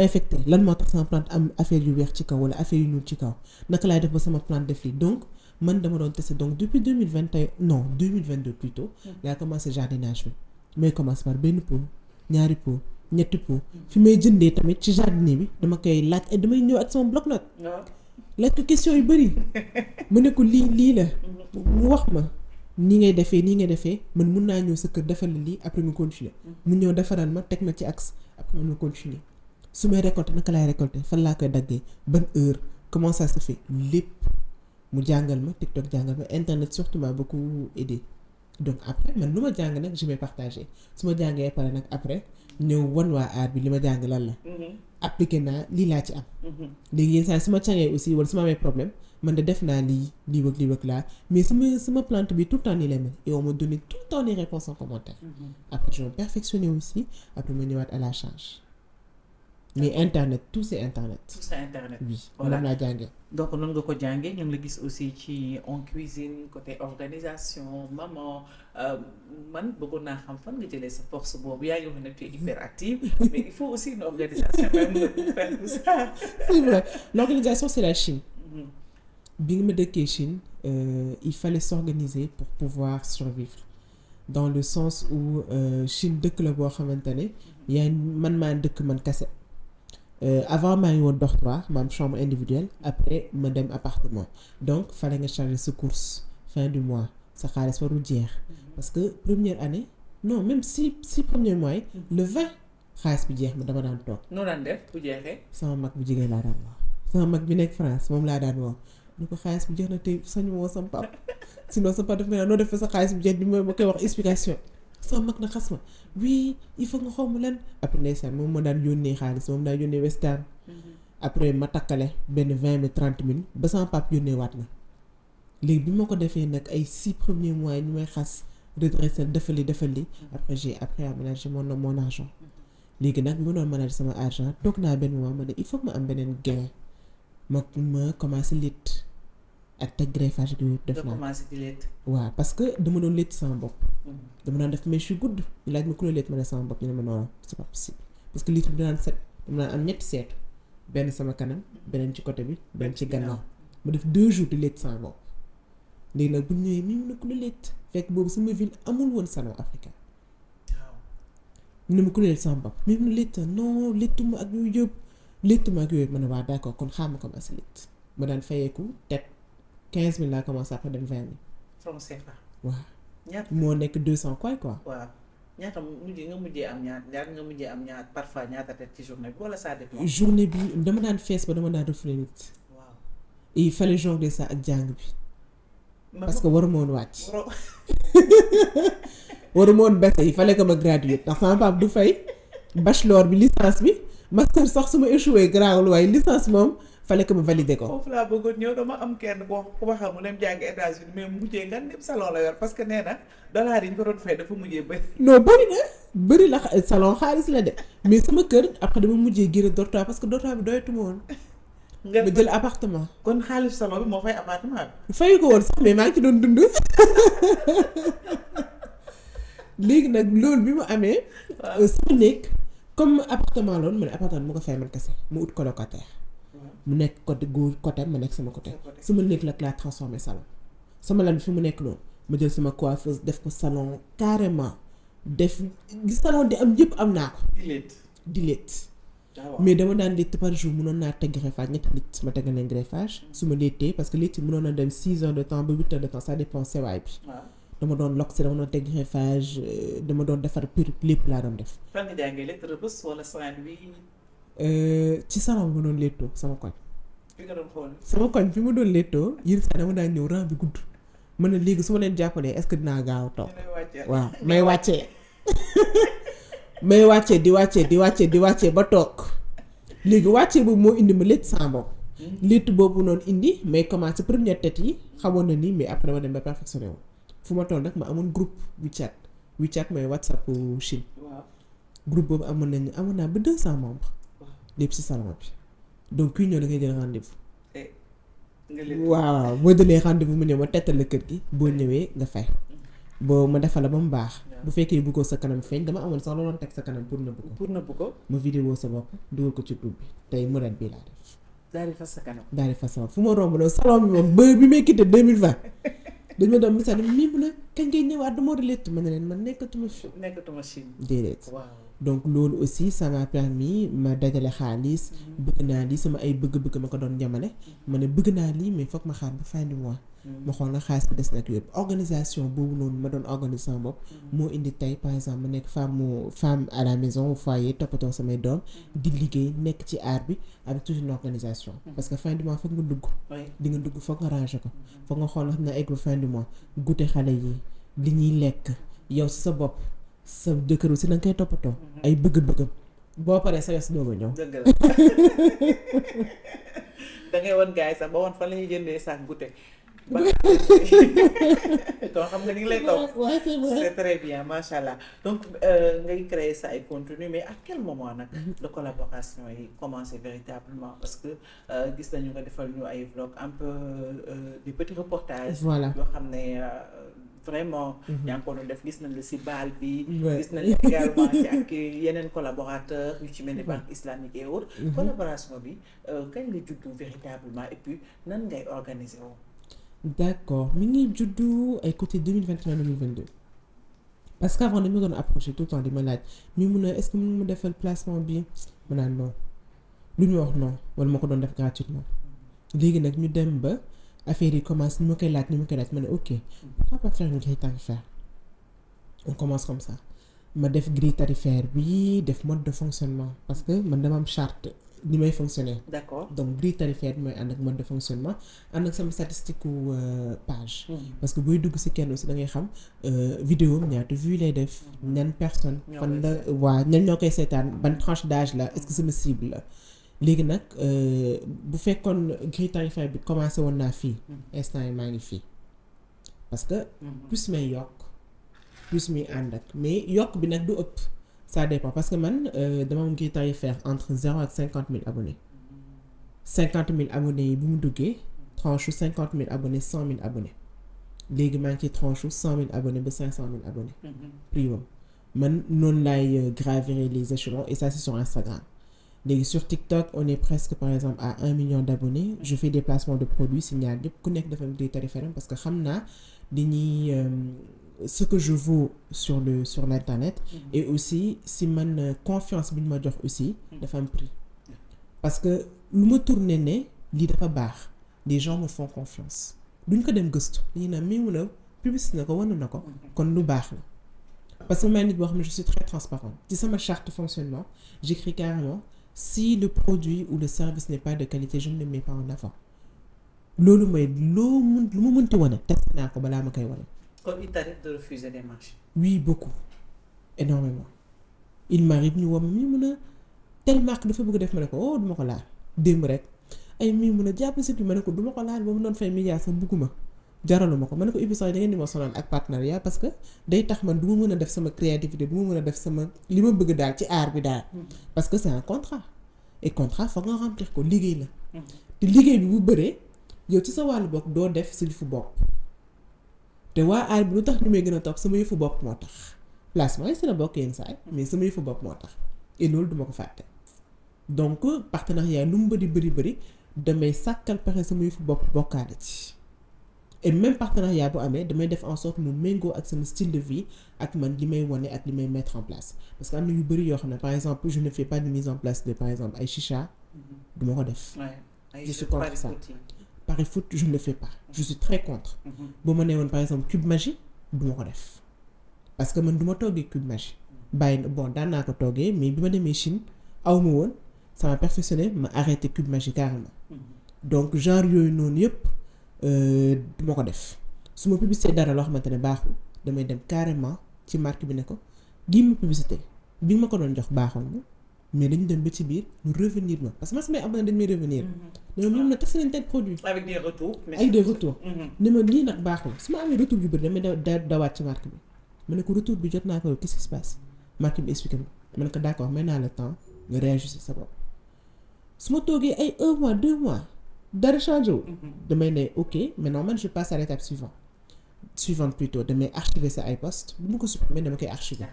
infecté lan moo tax sama plante am affaire yu weex ci kaw wala affaire yu ñuul ci kaw naka laay def ba sama plante def lii donc man dama doon tester donc depuis 2022 plutôt laa commencé jardinage bi may commencé par benn pot ñaari pot ñetti pot fi may jëndee tamit ci jardinier bi dama koy laaj et damay ñëw ak sama bloc-notes laaj ko question yu bëri mu ne ko lii la mu wax ma nii ngay defee man mun naa ñëw sa kër defal la lii après nga continuer mu ñëw defaral ma teg ma ci axe après man ma continuer su may récolter naka laay récolter fan laa koy daggee ban heure comment ça se fait lépp mu jàngal ma TikTok jàngal ma internet surtout m'a beaucoup aidé donc après man lu ma jàng nag je vais partager su ma jàngee pare nag après ñëw wan waa aar bi li ma jàng lan la appliqué naa lii laa ci am léegi yenn saa su ma cangee aussi wala su ma amee problème man de def naa lii wëg laa mais sama plante bi tout le temps nii lay mel et on m'a donné tout le temps des réponses en commentaire après je me perfectionné aussi après ma ñëwaat à la charge mais internet tout c'est internet oui moom laa jàngee donc noonu nga ko jàngee ñu ngi la gis aussi ci en cuisine côté organisation maman man bëggoon naa xam fan nga jëlee sa force boobu yaa ngi wax ne tu es hyperactive mais il faut aussi une organisation même pour faire tout ça. C'est vrai l'organisation c'est la Chine bi nga ma dëkkee Chine il fallait s'organiser pour pouvoir survivre dans le sens où Chine dëkk la boo xamante ne yaa man maa dëkk man kase avant maa ngi woon dortoir ma am chambre individuelle après ma dem appartement donc fallait nga charger sa course fin du mois sa xaalis warul jeex parce que première année non même si premier mois le 20 xaalis bi jeex ma dama daan toog. noo daan def bu jeexee. sama mag bu jigéen laa daan wax sama mag bi nekk France moom laa daan woo ñu ko xaalis bi jeex na tey sañu woo sama papa sinon sama papa daf may naan noo def fa sa xaalis bi jeex di ma koy wax explication sama mag na xas ma oui il faut nga xaw ma lan après ndeysaan moom ma daan yónnee xaalis moom daan yónnee Western après ma takkale benn 20 000 30 000 ba sama papa yónnee waat na léegi bi ma ko defee nag ay 6 premiers mois ñu may xas redresser defal li après j'ai appris à manager mon argent léegi nag bi ma doon manager sama argent toog naa benn moment ma ne il faut que ma am beneen gain ma commencé lit ak teg greffage ak yooyu def naa commencé di lit waaw parce que dama doon lit sama bopp dama daan def mèche yu gudd ñu laaj ma ku la lit ma ne sama bopp ñu ne ma non c'est pas possible parce que lit bi daan set dama daan am ñetti seetu benn sama kanam beneen ci côté bi benn ci gannaaw ma def 2 jours di lit sama bopp léegi nag bu ñëwee mi mun na ku la lit fekk boobu sama ville amul woon salon africain ñu ne ma ku la lit sama bopp mais mun na lit non littuma ak yooyu yëpp littuma ak yooyu ma ne waa d'accord kon xaar ma commencé lit ma daan fayeeku tête 15 000 laa commencé après dem 20 000 francs CFA waaw ñaata moo nekk 200 quoi waaw ñaata nga mujjee am ñaata parfois ñaata tête ci journée bi wala ça dépend journée bi dama daan fees ba dama daan reflet nit waaw et il fallait jongler ça ak jàng bi parce que waruma woon wàcc waruma woon bese il fallait que ma graduer ndax sama papa du fay bachelor bi licence bi master sax su ma échoué garaawul waaye licence moom fallait que ma valider ko. foofu laa bëggoon ñëw dama am kenn ku ma xam mu dem jàng États-Unis mais mujjee nga dem salon la yor parce que nee na dollars yi ñu ko doon fay dafa mujjee bëri. non bëri la salon xaalis la de mais sama kër après dama mujjee génne dortoir parce que dortoir bi doyatuma woon. nga jël appartement. kon xaalis salon bi moo fay appartement bi. fayu ko woon sax mais maa ngi ci doon dund. léegi nag loolu bi mu amee. sama néeg comme appartement la woon ma ne appartement mu ko fay man kese mu ut colocataire. mu nekk côté gauche côté ma nekk sama côté. sama néeg la laa transformé salon. sama lan bi fi mu nekk noonu ma jël sama coiffeuse def ko salon carrément def li salon di am yëpp am naa ko. di létt. mais dama daan létt par jour mënoon naa teg greffage ñetti nit ma tegal leen greffage su ma léttee parce que létt mënoon na dem 6 heures de temps ba 8 heures de temps ça dépend sewaay bi. dama doon lokk si dama doon teg greffage dama doon defar perruque lépp laa doon def. fan nga jàngee létt Rebeuss wala Saint-Louis. ci salon bi ma doon léttoo sama koñ. fi nga doon xool. sama koñ fi ma doon léttoo yéen saa dama daan ñëw rang bi gudd. mën na léegi su ma leen jàppalee est-ce que dinaa gaaw toog. waaw may wàccee. may wàccee di wàccee ba toog léegi wàccee boobu moo indi ma létt sama bopp. létt boobu noonu indi may commencé première tête yi xamoon na ni mais après dama dem ba perfectionné wu fu ma toll nag ma amoon groupe WeChat mooy WhatsApp Chine. groupe boobu amoon naa ba 200 membres. lépp ci salon bi donc kuy ñëw da ngay jël rendez-vous. waaw boo jëlee rendez-vous mu ñëw ma tettal la kër gi boo ñëwee nga fay. boo ma defal la ba mu baax. bu fekkee bëggoo sa kanam feeñ dama amoon sax looloon teg sa kanam pour nëbb ko. ma vidéo sa bopp dugal ko ci groupe bi tey modèle bii laa def. daal di fas sa kanam. daal di fas sa fu ma romb loolu salon bi moom bi may quitté 2020 dañu ma doon misaal mii bu la kañ ngay ñëwaat dama war a létt ma ne leen man nekkatuma Chine. déedéet. donc loolu aussi ça m'a permis ma dajale xaalis. bëgg naa lii sama ay bëgg-bëgg ma ko doon jamale. ma ne bëgg naa lii mais foog ma xaar ba fin du mois. ma xool na xaalis bi des nag yëpp organisation boobu noonu ma doon organiser sama bopp. moo indi tey par exemple ma nekk femme à la maison au foyer toppatoo samay doom. di liggéey nekk ci art bi avec toute une organisation. parce que fin du mois foog nga dugg. di nga dugg foog nga ranger ko. foog nga xool na xam ne egg fin du mois goûter xale yi li ñuy lekk yow si sa bopp. sa jëkkër aussi da nga koy toppatoo. ay bëgg-bëggam boo paree sa yos doo ba ñëw. dëgg la da ngay wan gars yi sax ba wan fan la ñuy jëndee sax goûter. kon xam nga ni ngi lay topp. c'est très bien macha allah donc ngay créer sa ay contenu mais à quel moment nag. la collaboration yi commencé véritablement parce que gis nañu nga defal ñu ay vlog un peu des petits reportages. voilà yoo xam ne. vraiment yaa ngi ko doon def gis nañ la si baal bi gis nañ également ci ak yeneen collaborateurs yu ci mel ni banque islamique et autres collaboration bi kañ la juddu véritablement et puis nan ngay organiser woo d'accord mi ngi juddu ay côté 2021 2022 parce qu'avant dañu ma doon approché tout le temps di ma laaj mi mun a est-ce que mun ma defal placement bi ma naan non lu ñu wax non wala ma ko doon def gratuitement léegi nag ñu dem ba affaire yi commence ni ma koy laaj ma ne ok pourquoi pas faire une grille tarifaire on commence comme ça ma def grille tarifaire bi def mode de fonctionnement parce que man dama am charte ni may fonctionner. D'accord. Donc grille tarifaire bi mooy ànd ak mode de fonctionnement ànd ak sama statistique page. parce que booy dugg ci kenn aussi da ngay xam vidéo ñaata vues lay def. ñan personne fan la waa ñan ñoo koy seetaan ban tranche d'âge la est-ce que sama cible la. léegi nag bu fekkoon grille tarifaire bi commencé woon naa fii. instant yi maa ngi fii. parce que plus may yokk plus muy ànd ak mais yokk bi nag du ëpp. ça dépend parce que man dama am grille tarifaire entre 0 ak 50 000 abonnés 50 000 abonnés yi bu mu duggee tranche 50 000 abonnés 100 000 abonnés léegi maa ngi ci tranche 100 000 abonnés ba 500 000 abonnés. prix boobu man noonu laay gravir les échelons et ça c'est sur Instagram. léegi sur TikTok on est presque par exemple à 1 million d'abonnés je fais des placements de produits si ñaar yëpp ku nekk dafa am grille tarifaire parce que xam naa dañuy ce que je vaux sur l'internet et aussi si man confiance bi ñu ma jox aussi dafa am prix parce que lu ma tourné ne lii dafa baax les gens me font confiance duñ ko dem gëstu dañuy naan mii mun a publicité na ko wan na ko kon lu baax la parce que may nit boo xam ne je suis très transparente ci sama charte de fonctionnement j'écris carrément si le produit ou le service n'est pas de qualité je ne le mets pas en avant loolu mooy loo mun lu ma mënti wane test naa ko balaa ma koy wane. Kon il t'arrive de refuser des marchés. Oui, beaucoup. Énormément. Il m'arrive ñu woo ma mii mun a telle marque dafa bëgg def ma ne ko oh duma ko laal démb rek ay mii mun a jàpp si ma ne ko duma ko laal ba mu doon fay milliard sax bëgguma jaralu ma ko ma ne ko ubbi sax da ngeen di ma sonal ak partenariat parce que day tax man du ma mën a def sama créativité du ma mën a def sama li ma bëgg daal ci art bi daal. parce que c'est un contrat et contrat foog nga remplir ko liggéey la. te liggéey bi bu bëree yow ci sa wàllu bopp doo def si yëfu bopp. te waa aar bi lu tax ñu may gën a topp sama yëfu bopp moo tax placement yi si la bokk yenn saay mais sama yëfu bopp moo tax et loolu duma ko fàtte donc partenariat lu mu bëri damay sàkkal pexe sama yëfu bopp bokkaale ci et même partenariat bu amee damay def en sorte mu méngoo ak sama style de vie ak man li may wane ak li may mettre en place parce que am na yu bëri yoo xam ne par exemple je ne fais pas de mise en place de par exemple ay chicha duma ko def je suis contre ça. Paris foot je ne le fais pas je suis très contre. boo ma nee woon par exemple cube magie du ma ko def parce que man du ma toggee cube magie bàyyi na bon daan naa ko toggee mais bi ma demee Chine aw ma woon ça m'a perfectionné ma arrêté cube magie carrément. donc genre yooyu noonu yëpp du ma ko def su ma publicité dara loo xamante ne baaxul damay dem carrément ci marque bi ne ko gii ma publicité bi ma ko doon jox baaxoon na mais dañu dem ba ci biir ñu revenir ma parce que man samay abonné dañ may revenir. ne ma ñoom nag testé nañ tel produit. avec des retours. avec des retours. ne ma lii nag baaxul su ma amee retour yu bëri damay dawaat ci marque bi ma ne ko retour bi jot naa ko qu'est-ce qui se passe marque bi expliqué ma ne ko d'accord may naa le temps nga réajuster sa bopp su ma toogee ay 1 mois 2 mois dara changé wu. damay ne ok maintenant man je passe à l'étape suivante plutôt damay archiver sa ay post bu ma ko supprimer dama koy archiver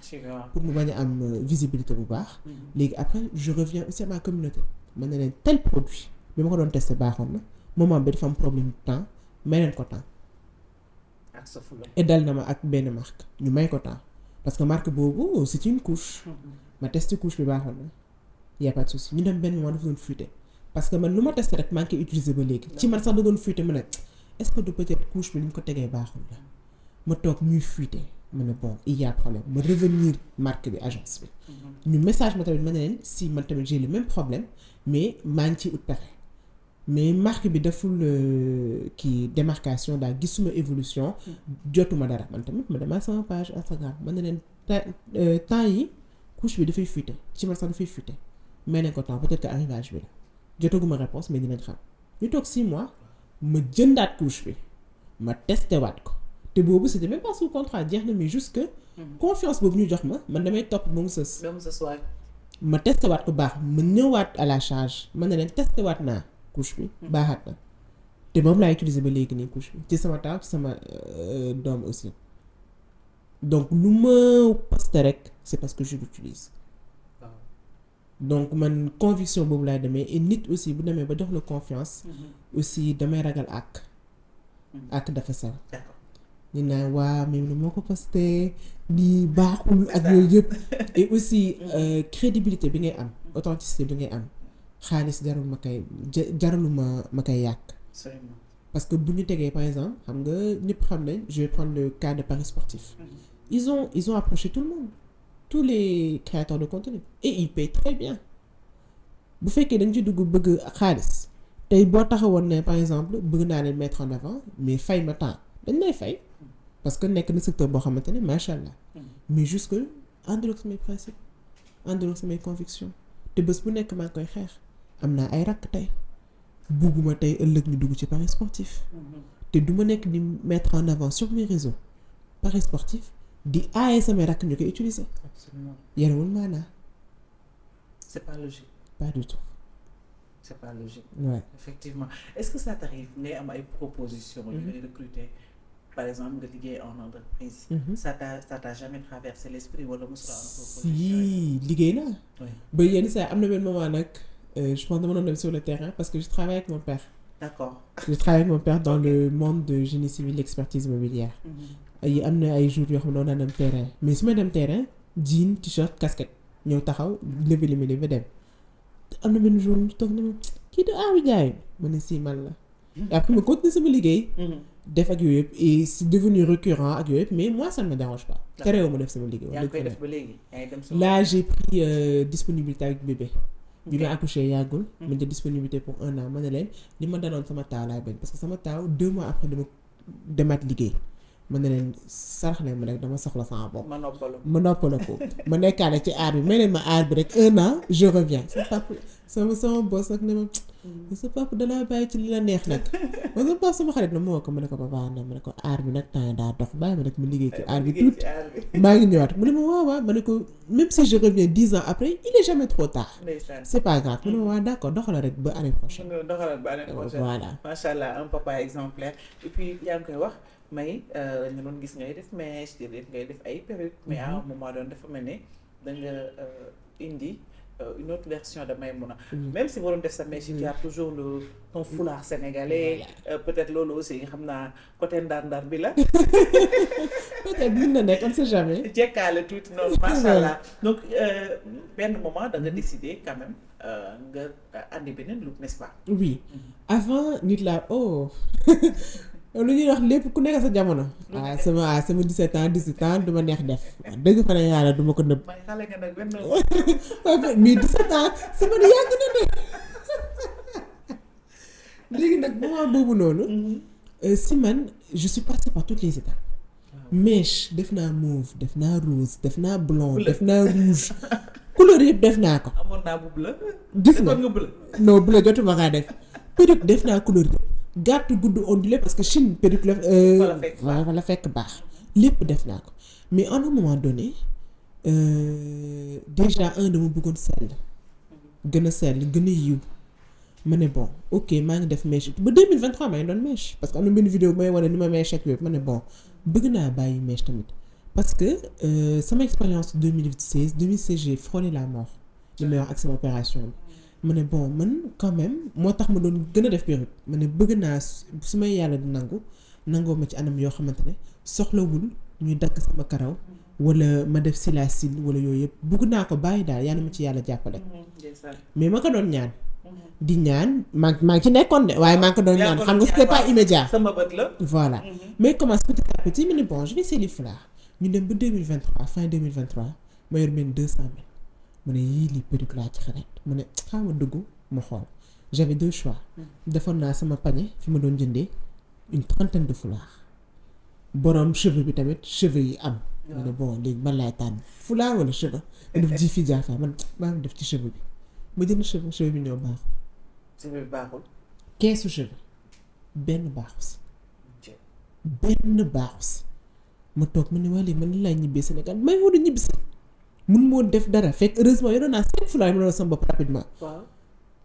pour mu bañ a am visibilité bu baax. léegi après je reviens aussi à ma communauté ma ne leen tel produit bi ma ko doon testé baaxoon na moment bi dafa am problème temps may leen ko temps. ak sa fula. et dal na ma ak benn marque ñu may ko temps parce que marque boobu c'est une couche. ma testé couche bi baaxoon na y a pas de souci ñu dem benn moment dafa doon fuité parce que man lu ma testé rek maa ngi koy utiliser ba léegi. ci man sax da doon fuité ma ne est-ce que du peut-être couche bi ni ñu ko tegee baaxul la ma toog ñuy fuité ma ne bon il y a problème ma revenir marque bi agence bi. ñu message ma tamit ma ne leen si man tamit j'ai le même problème mais maa ngi ciy ut pexe mais marque bi deful kii démarcation daal gisuma évolution jotuma dara man tamit ma demal sama page Instagram ma ne leen temps yi couche bi dafay fuité ci man sax dafay fuité may nañ ko temps peut-être que arrivage bi la jotaguma réponse mais dinañ xam ñu toog 6 mois ma jëndaat couche bi ma testé waat ko te boobu c'était même pas sous contrat jeex na mais juste que confiance boobu ñu jox ma man damay topp ba mu sës. ma testé waat ko baax ma ñëwaat à la charge ma ne leen testé waat naa couche bi baaxaat na te moom laa utiliser ba léegi nii couche bi ci sama taaw ci sama doom aussi donc lu ma posté rek c'est parce que je l'utilise. donc man conviction boobu laay demee et nit aussi bu demee ba jox la confiance. aussi damay ragal ak dafa sew. ñu naan waa mais moo ko posté lii baaxul ak yooyu yëpp et aussi crédibilité bi ngay am authenticité bi ngay am xaalis jarul ma koy yàq. parce que bu ñu tegee par exemple xam nga ñëpp xam nañ je vais prendre le cas de Paris Sportif. ils ont approché tout le monde tous les créateurs de contenu et ils payent très bien bu fekkee da nga ci dugg bëgg xaalis tey boo taxawoon ne par exemple bëgg naa leen mettre en avant mais fay ma temps dañ lay fay parce que nekk na secteur boo xamante ne macha allah mais juste que àndul ak samay principe àndul ak samay conviction te bés bu nekk maa ngi koy xeex am naa ay rakk tey bugguma tey ëllëg ñu dugg ci paris sportif te du ma nekk di mettre en avant sur mes réseaux paris sportif di aaye samay rakk ñu koy utiliser. Absolument. yarewul maanaa. C'est pas logique. Pas du tout. C'est pas logique. Ouais. Effectivement. Est-ce que ça t'arrive ngay am ay propositions yu lay recruter par exemple nga liggéey en entreprise. Ça t'a jamais traversé l'esprit wala mosul am proposition. Si liggéey naa. Oui. ba yenn saa am na benn moment nag je pense dama doon dem sur le terrain parce que je travaille avec mon père. D'accord. Je travaille avec mon père dans le monde de génie civil expertise immobilière. ay am na ay jours yoo xam ne doon naa dem terrain mais su ma dem terrain jean t-shirt casquette ñëw taxaw lever li ma dem am na benn jour ñu toog ne ma kii de Awi Ndiaye ma ne si man la. Et après ma continuer sama liggéey. def ak yooyu yëpp et c'est devenu récurrent ak yooyu yëpp mais moi ça ne me dérange pas. terewoo ma def sama liggéey. yaa ngi koy def ba léegi yaa ngi dem là j'ai pris disponibilité avec bébé. bi ma accouché yàggul. ma jël disponibilité pour 1 an ma ne leen li ma daloon sama taaw laay bañ parce que sama taaw 2 mois après dama demaat liggéey. ma ne leen sarax leen ma rek dama soxla sama bopp. ma noppala ko ma nekkaale ci aar bi may leen ma aar bi rek 1 an je reviens sama boss nag ne ma sa papa dalaa bàyyi ci li la neex nag ma sama papa sama xarit na moo ko ma ne ko papa na ma ne ko aar bi nag temps daa dox bàyyi ma rek ma liggéey ci aar bi tuuti maa ngi ñëwaat mu ne ma waaw ma ne ko même si je reviens 10 ans après il est jamais trop tard. C'est pas grave mu ne ma waaw d'accord doxalal rek ba année prochaine. Voilà. Macha allah un papa exemplaire et puis yaa ngi koy wax. mais ñu doon gis ngay def mèche ngay def ay perruque mais à un moment doon dafa mel ne da nga indi une autre version de Maïmouna. Même si vous def sa mèche tu as toujours ton foulard sénégalais peut-être loolu aussi xam naa côté ndar bi la. peut-être mën na nekk on sait jamais. jekkaale tuuti noonu macha allah donc benn moment da nga décider quand même nga andi beneen look n'est-ce pas. Oui avant nit la lu ñuy wax lépp ku nekk sa jamono. sama 17 ans 18 ans du ma neex def. dëgg fa ne yàlla du ma ko nëbb. may xale nga nag benn. mais 17 ans sama di yàgg na de. léegi nag moment boobu noonu. si man je suis passée par toutes les étapes. mèche def naa mauve def naa rose def naa blond def naa rouge. couleur yëpp def naa ko. amoon naa bu bleu. gis nga bleu. non bleu jotuma kaa def. perruque def naa couleur yëpp. gàtt gudd ondulé parce que Chine perruque la fa la fekk baax lépp def naa ko mais à un moment donné déjà dama bëggoon sell gën a sell gën a yiw ma ne bon ok maa ngi def mèche ba 2023 maa ngi doon mèche parce que am na benn vidéo may wane ni ma mèche ak yooyu ma ne bon bëgg naa bàyyi mèche tamit parce que sama expérience 2016 j'ai frôlé la mort li may wax ak sama opération bi ma ne bon man quand même moo tax ma doon gën a def perruque ma ne bëgg naa su may yàlla di nangoo ma ci anam yoo xamante ne soxlawul ñuy dagg sama karaw wala ma def silasil wala yooyu yëpp bëgg naa ko bàyyi daal yàlla ma ci yàlla jàppale. mais ma ko doon ñaan. di ñaan maa ngi ci nekkoon de waaye maa ngi ko doon ñaan xam nga c'était pas immédiat. sama bët la. voilà mais commence petit à petit ma ne bon je vais essayer les foulards ñu dem ba 2023 fin 2023 ma yor benn 200 000. ma ne yii lii perruque laa ci xalaat ma ne xaaral ma dugg ma xool j'avais 2 choix. defoon naa sama panier fi ma doon jëndee une 30aine de foulards borom cheveux bi tamit cheveux yi am. ma ne bon léegi man laay tànn foulard wala cheveux. ma def ji fi jaafa man maa ngi def ci cheveux bi ma jënd cheveux bi ñoo baaxul. cheveux bi baaxul. keesu cheveux benn baaxu si. benn baaxu si ma toog ma ne waa léegi man li laay ñibbee Sénégal may war a ñibbi si. mun moo def dara fekk heureusement yoroon naa 5 foulards yi ma doon sama bopp rapidement. waaw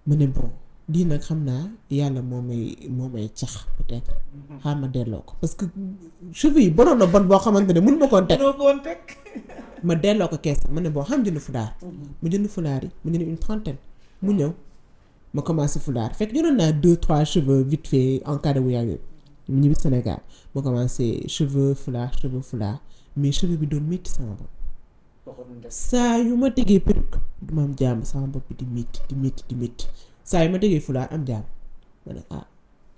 ma ne bon lii nag xam naa yàlla moo may cax peut-être. xaaral ma delloo ko parce que cheveux yi bonoon na bon boo xamante ne mun ma koon teg. ma delloo ko kees ma ne bon xam jënd foulard. mu jënd foulard yi mu jënd une 30aine mu ñëw ma commencé foulard fekk yoroon naa 2-3 cheveux vite fait encadré wu yàgg mu ñibbi Sénégal ma commencé cheveux foulard mais cheveux bi doon métti sama bopp. saa yu ma tegee perruque du ma am jàmm sama bopp bi di métti saa yu ma tegee foulard am jàmm ma ne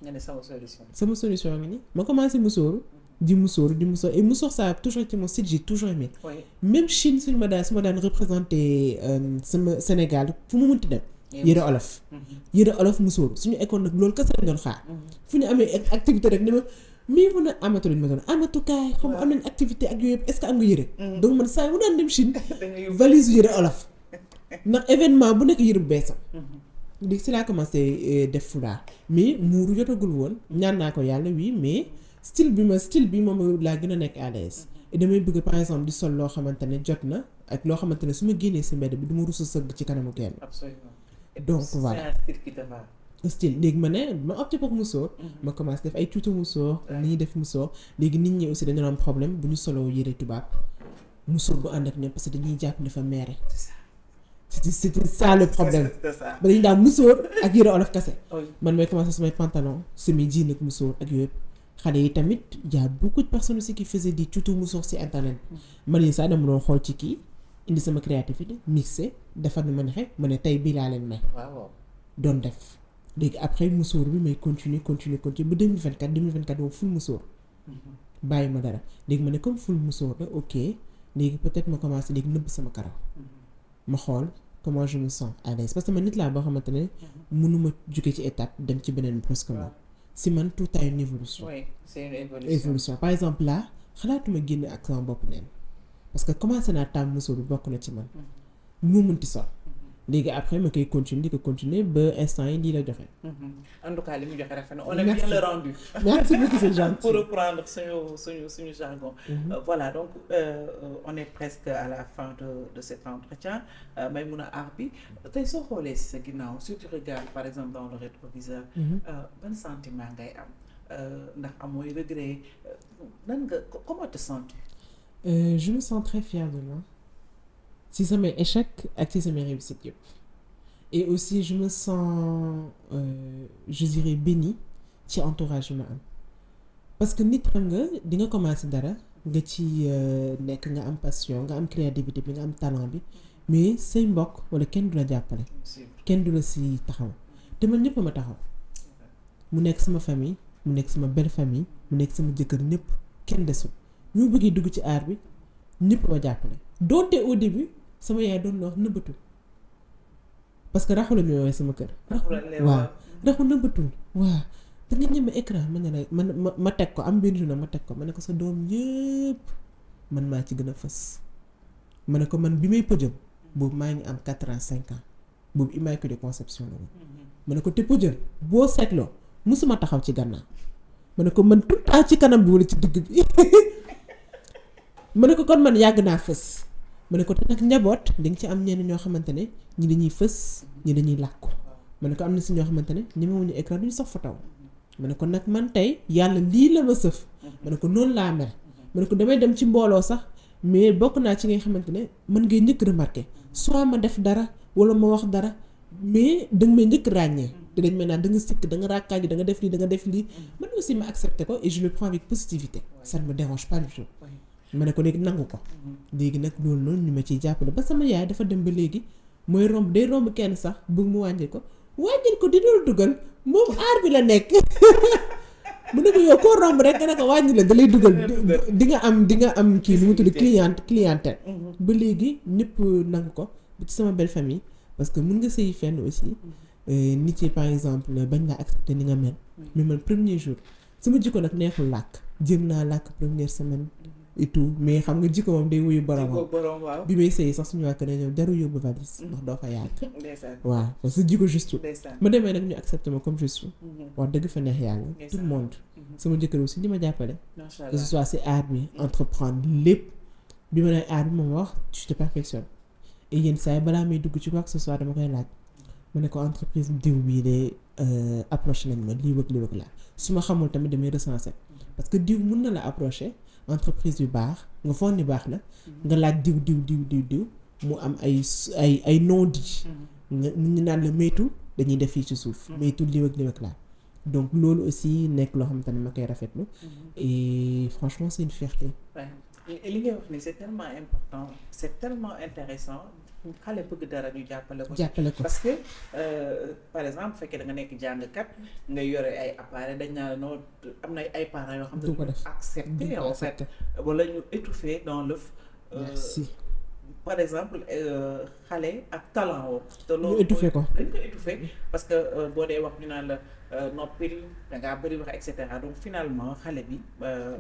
nga ne sama solution ngi nii ma commencé musóoru di musóor et musóor ça a toujours été mon style j'ai toujours aimé. même Chine su ma daan représenté sama Sénégal fu mu munti dem yëre olof yëre olof musóor suñu école nag loolu kese lañ doon xaar fu ñu amee activité rek ni ma mii mun a amatu lañ ma doon amatukaay xam am nañ activité ak yooyu yëpp est-ce que am nga yëre donc man saa mu daan dem Chine valise yëre olof ndax événement bu nekk yëre bu beesam léegi si laa commencé def foulard mais muuru jotagul woon ñaan naa ko yàlla oui mais style bi moom laa gën a nekk à l'aise et damay bëgg par exemple di sol loo xamante ne jot na ak loo xamante ne su ma génnee si mbedd bi du ma rus a sëgg ci kanamu kenn. Absolument. Donc voilà. C'est un style qui te va. Style léegi ma ne ma opté pour musóor ma commencé def ay tuuti musóor ni ñuy def musóor léegi nit ñi aussi dañu am problème bu ñu soloo yëre tubaab musóor bu ànd ak ñoom parce que dañuy jàpp dafa meere c'était ça le problème ba dañu daan musóor ak yëre olof kase man may commencé samay pantalon semi jean ak musóor ak yooyu xale yi tamit y a beaucoup de personnes aussi qui faisaient des tutos musóor ci internet man yi sax dama doon xool ci kii indi sama créativité mixé defar na ma nexe ma ne tey bii laa leen may doon def léegi après musóor bi may continuer ba 2024 boobu full musóor bàyyi ma dara léegi ma ne comme full musóor la ok léegi peut-être ma commencé léegi nëbb sama karaw ma xool comment je me sens à l'aise parce que man nit laa boo xamante ne mënuma jóge ci étape dem ci beneen brusquement si man tout a une évolution. Oui, c'est une évolution par exemple là xalaatuma génn ak sama bopp neen parce que commencé naa tàmm musóor bi bokk na ci man mu mënti sol léegi après ma koy continuer ba instant yi lii la joxe. En tout cas li mu joxe rafet na on a bien le rendu. Merci beaucoup, c'est gentil. Pour reprendre suñu jargon. Voilà donc on est presque à la fin de cet entretien Maïmouna Arbi tey soo xoolee si sa ginnaaw si tu regardes par exemple dans le rétroviseur. Ban sentiment ngay am ndax amooy regret nan nga comment te sens-tu? Je me sens très fière de moi. Si samay échec ak si samay réussite yëpp et aussi je me sens je dirais béni ci entourage ma am parce que nit xam nga di nga commencer dara nga ci nekk nga am passion nga am créativité bi nga am talent bi mais say mbokk wala kenn du la jàppale kenn du la si taxaw te man ñëpp ma taxaw mu nekk sama famille mu nekk sama belle famille mu nekk sama jëkkër ñëpp kenn desul ñu bëggee dugg ci art bi ñëpp ma jàppale donte au début sama yaay doon na wax nëbbatul parce que raxu la ñu woowee sama kër. waaw raxu nëbbatul waaw da nga ñeme écran ma ne la ma teg ko am benn journée ma teg ko ma ne ko sa doom yëpp man maa ci gën a fës ma ne ko man bi may pëjëm boobu maa ngi am 4 ans 5 ans boobu immaculée conception la woon ma ne ko te pëjëm boo seetloo musuma taxaw ci gannaaw ma ne ko man tout temps ci kanam bi wala ci digg bi ma ne ko kon man yàgg naa fës ma ne ko te nag njaboot di nga ci am ñenn ñoo xamante ne ñi dañuy fës ñi dañuy làkku ma ne ko am na si ñoo xamante ne ñemewuñu écran duñu sax photo ma ne ko nag man tey yàlla lii la ma sëf ma ne ko noonu laa mel ma ne ko damay dem ci mbooloo sax mais bokk naa ci ngay xamante ne mën ngay njëkk remarqué soit ma def dara wala ma wax dara mais danga may njëkk ràññee te dañ may naan da nga sikk da nga ràkkaaj da nga def lii man aussi ma accepté ko et je le prends avec positivité ça ne me dérange pas du tout ma ne ko léegi nangu ko léegi nag loolu noonu ñu ma ciy jàppale ba sama yaay dafa dem ba léegi mooy romb day romb kenn sax bëgg mu wàññil ko di doon dugal moom aar bi la nekk mu ne ko yow koo romb rek nga ne ko wàññi la da lay dugal di nga am kii lu mu tudd clientèle ba léegi ñëpp nangu ko ba ci sama belle famille parce que mun nga sëy fenn aussi nit yi par exemple bañ laa accepter ni nga mel mais man premier jour sama jikko nag neexul làkk jéem naa làkk première semaine et tout mais xam nga jikko moom day wuyu boromam bi may sëy sax suñu wàkk ne ñoom daru yóbbu valise ndax doo fa yàgg waaw parce que jikko juste ma demee nag ñu accepté ma comme je suis wax dëgg fa neex yàlla tout le monde sama jëkkër aussi di ma jàppale que ce soit si art bi entreprendre lépp bi ma lay art bi moom wax tu te perfectionnes et yenn saa yi balaa may dugg ci quoi que ce soit dama koy laaj ma ne ko entreprise diw bii de approché nañ ma lii wëg laa su ma xamul tamit damay recenser parce que diw mun na la approché entreprise yu baax nga foog ni baax na nga laaj diw mu am ay non-dit nga ñu naan la maytul dañuy def fii ci suuf maytul lii ak laa donc loolu aussi nekk loo xamante ne ma koy rafetlu et franchement c'est une fierté. li ngay wax ni c'est tellement important c'est tellement intéressant xale bëgg dara ñu jàppale ko parce que par exemple bu fekkee da nga nekk jàngkat nga yore ay appareils dañ naa noo am na ay parents yoo xam ne du ko accepter en fait wala ñu étouffer dans l'œuf par exemple xale ak talent woo te ñu étouffé ko. dañ ko étouffé parce que boo dee wax ñu naan la noppil dangaa bëri wax et cetera donc finalement xale bi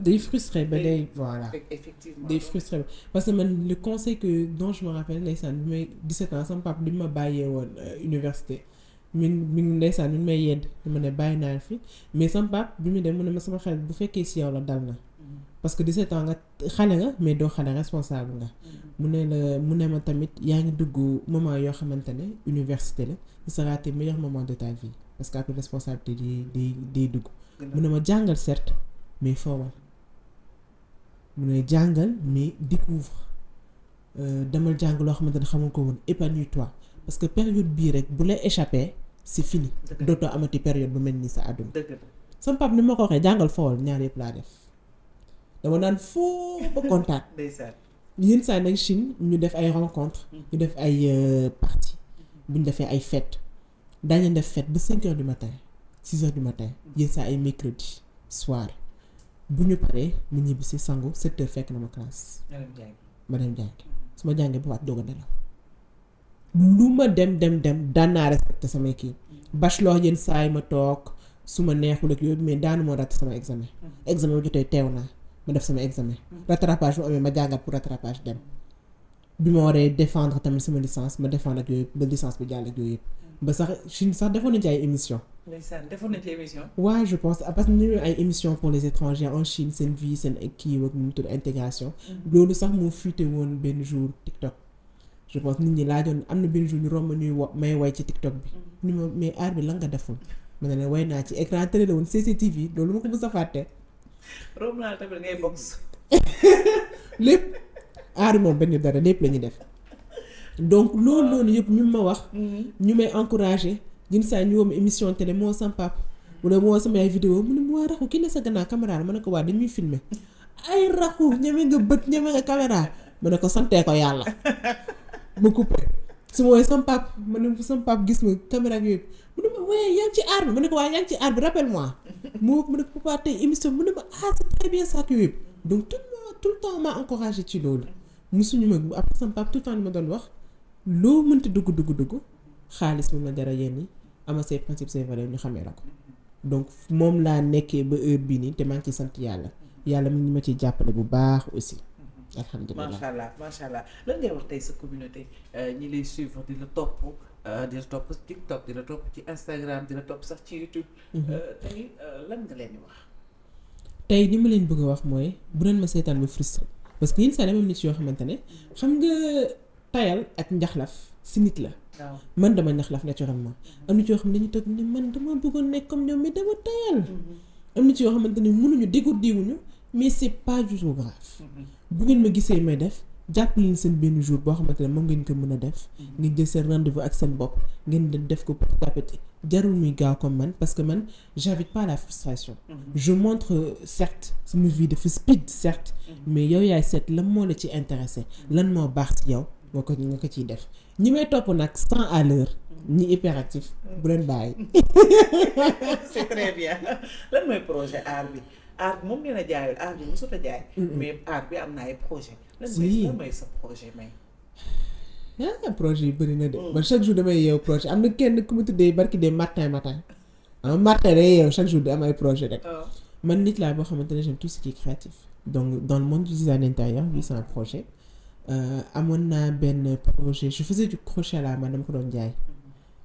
day frustré ba day voilà effectivement day frustré parce que man le conseil que dont je me rappelle ndeysaan bi may 17 ans sama papa bi ma bàyyee woon université mi ndeysaan mi may yedd ma ne bàyyi naa fi mais sama papa bi mu dem mu ne ma sama xel bu fekkee si yow la dal na parce que 17 ans nga xale nga mais doo xale responsable nga mu ne ma tamit yaa ngi dugg moment yoo xamante ne université la ce sera tes meilleurs moments de ta vie parce que après responsabilité day dugg mu ne ma jàngal certes mais foowal mu ne jàngal mais découvre demal jàng loo xamante ne xamul ko woon épanouis-toi parce que période bii rek bu lay échappé c'est fini dootoo amati période bu mel nii sa àdduna sama pap ni ma ko waxee jàngal foowal ñaar yëpp laa def dama naan foo ba kontaan yenn saa nag Chine ñu def ay rencontres ñu def ay parties bu ñu defee ay fêtes daañu def fête ba 5 heures du matin 6 heures du matin yenn saa ay mercredi soir bu ñu paree mu ñibbi si sangu 7 heures fekk na ma classe ma dem jàngi su ma jàngee ba waat doog a nelaw lu ma dem daan naa respecté samay kii bachelor yenn saa yi ma toog su ma neexul ak yooyu mais daanu moo raté sama examen bu jotee teew naa ma def sama examen rattrapage bu amee ma jàngat pour rattrapage dem bi ma waree défendre tamit sama licence ma défendre ak yooyu ba licence bi jàll ak yooyu yëpp ba sax Chine sax defoon nañu ci ay émission waaw je pense parce que ñu ay émission pour les étrangers en Chine seen vie seen kii ak nu mu tudd intégration loolu sax moo fuité woon benn jour TikTok je pense nit ñi laajoon am na benn jour ñu romb ñuy may way ci TikTok bi ni ma mais aar bi lan nga deful ma ne leen way naa ci écran télé la woon CCTV loolu ma ko mës a fàtte romb naa tamit ngay box lépp aari moom benn dara lépp la ñuy def donc loolu noonu yëpp ñu ma wax ñu may encouragé jën saa ñu woo ma émission télé moo sam pap wala moo sama ay vidéo mu ne mu waa raxu kii la sa gannaaw caméra ma ne ko waa dañuy filmer ay raxu ñeme nga bët ñeme nga caméra ma ne ko santee ko yàlla ma coupé su ma woowee sam pap ma ne sam pap gis ma caméra ak yooyu mu ne ma waaye yaa ngi ci aar bi ma ne ko waa yaa ngi ci aar bi rappelle moi moo ma ne ko papa tey émission mu ne ma c'est très bien ça ak yooyu donc tout le temps m'a encouragé ci loolu musuñu ma après sam pap tout le temps li ma doon wax loo mënti dugg xaalis moom la dara yenn yi ama say principes say valeurs ñu xamee la ko donc moom laa nekkee ba heure bii nii te maa ngi ciy sant yàlla mu ngi ma ciy jàppale bu baax aussi alhamdulilah macha allah lan ngay wax tey sa communauté ñi lay suivre di la topp TikTok di la topp ci Instagram di la topp sax ci YouTube tey lan nga leen di wax tey li ma leen bëgg a wax mooy bu leen ma seetaan ba frustré parce que yenn saa dama nit yoo xamante ne xam nga tayal ak njaxlaf si nit la man dama njaxlaf naturellement am na ci yoo xam ne dañu toog ni man dama bëggoon nekk comme ñoom mais dama tayal am na ci yoo xamante ne mënuñu dégourdiwuñu mais c'est pas du tout grave bu ngeen ma gisee may def jàpp leen seen benn jour boo xamante ne moom ngeen ko mën a def ngeen jël seen rendez-vous ak seen bopp ngeen def ko petit à petit jarul muy gaaw comme man parce que man j'invite pas à la frustration je montre certes sama vie dafa speed certes mais yow yaay seet lan moo la ci intéressé lan moo baax ci yow nga ko ciy def ñi may topp nag 100 à l'heure ñi hyperactif bu leen bàyyi c'est très bien lan mooy projet art bi moom ngeen a jaayul art bi mosut a jaay mais art bi am na ay projet lan mooy sa projet may projet yi bëri na de man chaque jour damay yeew projet am na kenn ku mu tuddee barki de matin Martin day yeew chaque jour di am ay projet rek man nit laa boo xamante ne j'aime tout ce qui est créatif donc dans le monde du design intérieur oui c'est un projet amoon naa benn projet je faisais du crochet à la main dama ko doon jaay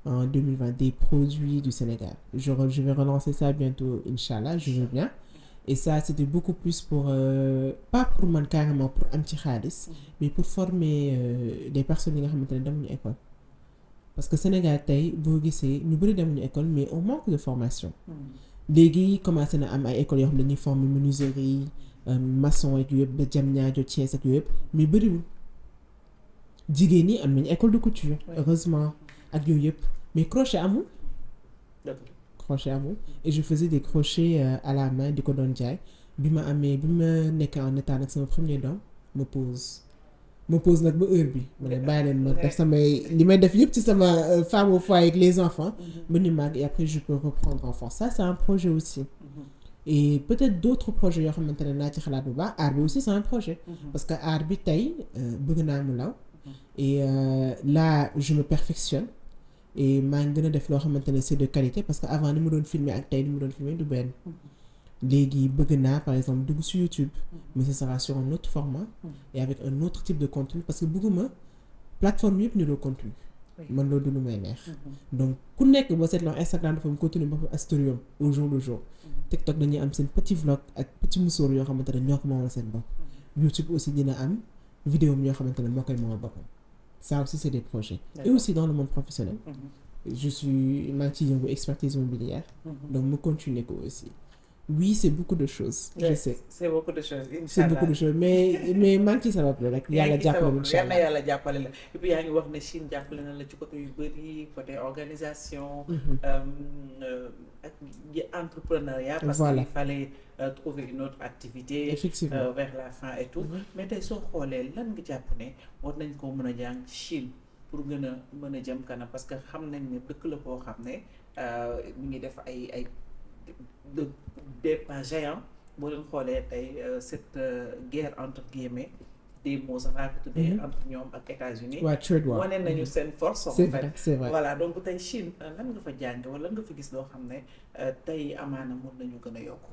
en 2020 des produits du Sénégal je vais relancer ça bientôt Inch'Allah je veux bien et ça c'était beaucoup plus pour pas pour man carrément pour am ci xaalis mais pour former des personnes yi nga xamante ne demuñu école parce que Sénégal tey boo gisee ñu bëri demuñu école mais on manque de formation léegi commencé na am ay écoles yoo xam ne dañuy former menuiserie maçon ak yooyu yëpp ba Diamniadio Thiès ak yooyu yëpp mais bëriwul jigéen ñi am nañu école de couture heureusement ak yooyu yëpp mais crochet amul et je faisais des crochets à la main di ko doon jaay bi ma nekkee en état nag sama premier doom ma pause nag ba heure bi ma ne bàyyi leen ma def samay li may def yëpp ci sama femme au foyer avec les enfants ba ñu màgg et après je peux reprendre enfant ça c'est un projet aussi et peut-être d'autres projets yoo xamante ne naa ci xalaat bu baax art bi aussi c'est un projet parce que art bi tey bëgg naa mu law et là je me perfectionne et maa ngi gën a def loo xamante ne c'est de qualité parce que avant ni mu doon filmer ak tey ni mu doon filmer du benn léegi bëgg naa par exemple dugg sur YouTube mais ce sera sur un autre format et avec un autre type de contenu parce que bëgguma plateforme yëpp ñu doon contenu man loolu du lu may neex donc ku nekk boo seetloo Instagram dafa am contenu boppam ak story am au jour le jour TikTok dañuy am seen petit vlog ak petit musóor yoo xamante ne ñoo ko moomal seen bopp YouTube aussi dina am vidéo am yoo xamante ne moo koy moomal boppam ça aussi c'est des projets et aussi dans le monde professionnel je suis maa ngi ciy yëngu expertise immobilière donc mu continuer ko aussi oui c'est beaucoup de choses je sais c'est beaucoup de choses c'est beaucoup de choses mais maa ngi ciy sabablu rek yàlla jàppale incha allah yàlla jàppale la et puis yaa ngi wax ne Chine jàppale na la ci côté yu bëri côté organisation ak entrepreneuriat parce qu'il fallait trouver une autre activité vers la fin et tout mais tey soo xoolee lan nga jàpp ne war nañ koo mën a jàng ci Chine pour gën a mën a jëm kanam parce que xam nañ ne dëkk la boo xam ne mi ngi def ay des pas géants boo leen xoolee tey cette guerre entre guillemets des mots sax laa ko tuddee entre ñoom ak États-Unis wane nañu seen force en fait c'est vrai voilà donc tey Chine lan nga fa jàng wala lan nga fa gis loo xam ne tey amaana mën nañu gën a yokku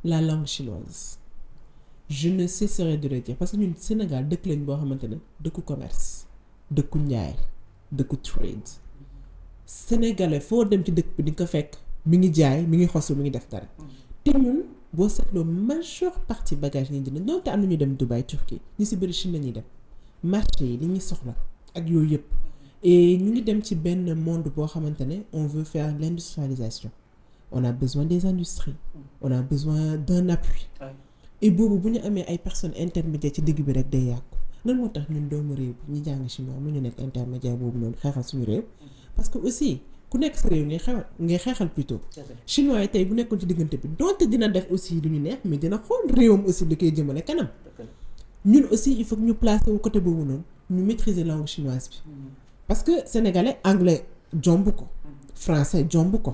la langue chinoise je ne cesserai de le dire parce que ñun Sénégal dëkk lañ boo xamante ne dëkku commerce dëkku njaay dëkku trade sénégalais foo dem ci dëkk bi di nga ko fekk mi ngi jaay mi ngi xosu mi ngi def dara te ñun boo seetloo majeure partie bagage yi ñu jënd donte am na ñu dem Dubaï Turquie ñi si bëri Chine la ñuy dem marché yi li ñuy soxla ak yooyu yëpp et ñu ngi dem ci benn monde boo xamante ne on veut faire l'industrialisation on a besoin des industries on a besoin d'un appui et boobu bu ñu amee ay personnes intermédiaires ci digg bi rek day yàqu lan moo tax ñun doomu réew bi ñu jàng chinois mu ñu nekk intermédiaire boobu noonu xeexal suñu réew parce que aussi ku nekk sa réew ngay xeexal plutôt chinois yi tey bu nekkoon ci diggante bi donte dina def aussi lu ñu neex mais dina xool réewam aussi li koy jëmale kanam ñun aussi il faut que ñu placer wu côté boobu noonu ñu maîtriser langue chinoise bi parce que sénégalais anglais jomb ko français jomb ko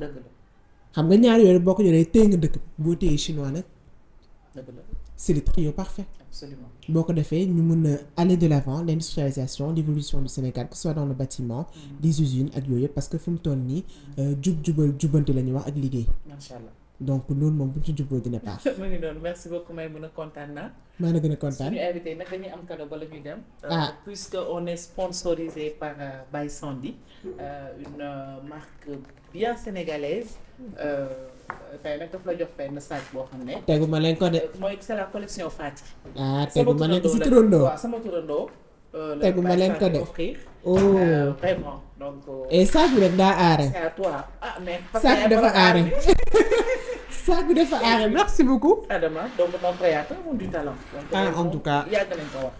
xam nga ñaar yooyu boo ko yoree téye nga dëkk boo téyee chinois nag c'est le trio parfait absolument boo ko defee ñu mën a aller de l'avant l'industrialisation l'évolution du Sénégal que ce soit dans le bâtiment des usines ak yooyu yëpp parce que fu mu toll nii jubal jubanti la ñuy wax ak liggéey macha allah donc loolu moom bu ñu ci jubboo dina baax. mu ngi doon merci beaucoup may mën a kontaan naa. maa la gën a kontaan suñu invité nag dañuy am cadeau bala ñuy dem. Puisque on est sponsorisé par By Sandy une marque bien sénégalaise tey nag daf la jox benn sac boo xam ne. tegu ma leen ko de. mooy c'est la collection Fati. tegu ma leen ko si turandoo waaw sama turandoo. tegu ma leen ko de. Vraiment donc. et sac bi rek daa aare. c'est à toi mais. sac bi dafa aare. sac bi dafa aare merci beaucoup. Adama donc mon créateur ont du talent. En tout cas yàgg nañ ko wax.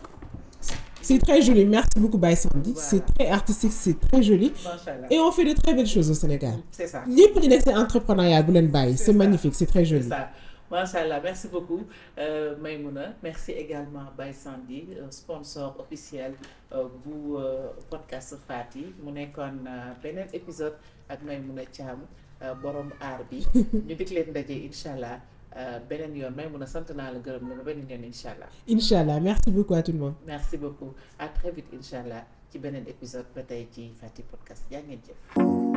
C'est très joli, merci beaucoup By Sandy. Voilà. C'est très artistique, c'est très joli. Machallah. Et on fait de très belles choses au Sénégal. C'est ça. Les petits c'est entrepreneuriat, vous l'en bail. C'est magnifique, c'est très joli. C'est ça. Machallah, merci beaucoup Maïmouna. Merci également By Sandy, sponsor officiel bu podcast Fati. Mu nekkoon beneen épisode ak Maïmouna Thiam borom aar bi. ñu dik leen daje inchallah beneen yoon may mun a sant naa la gërëm la beneen yoon incha allah. incha allah merci beaucoup à tout le monde. merci beaucoup à très vite incha allah ci beneen épisode ba tey ci Fati podcast yaa ngeen jëf.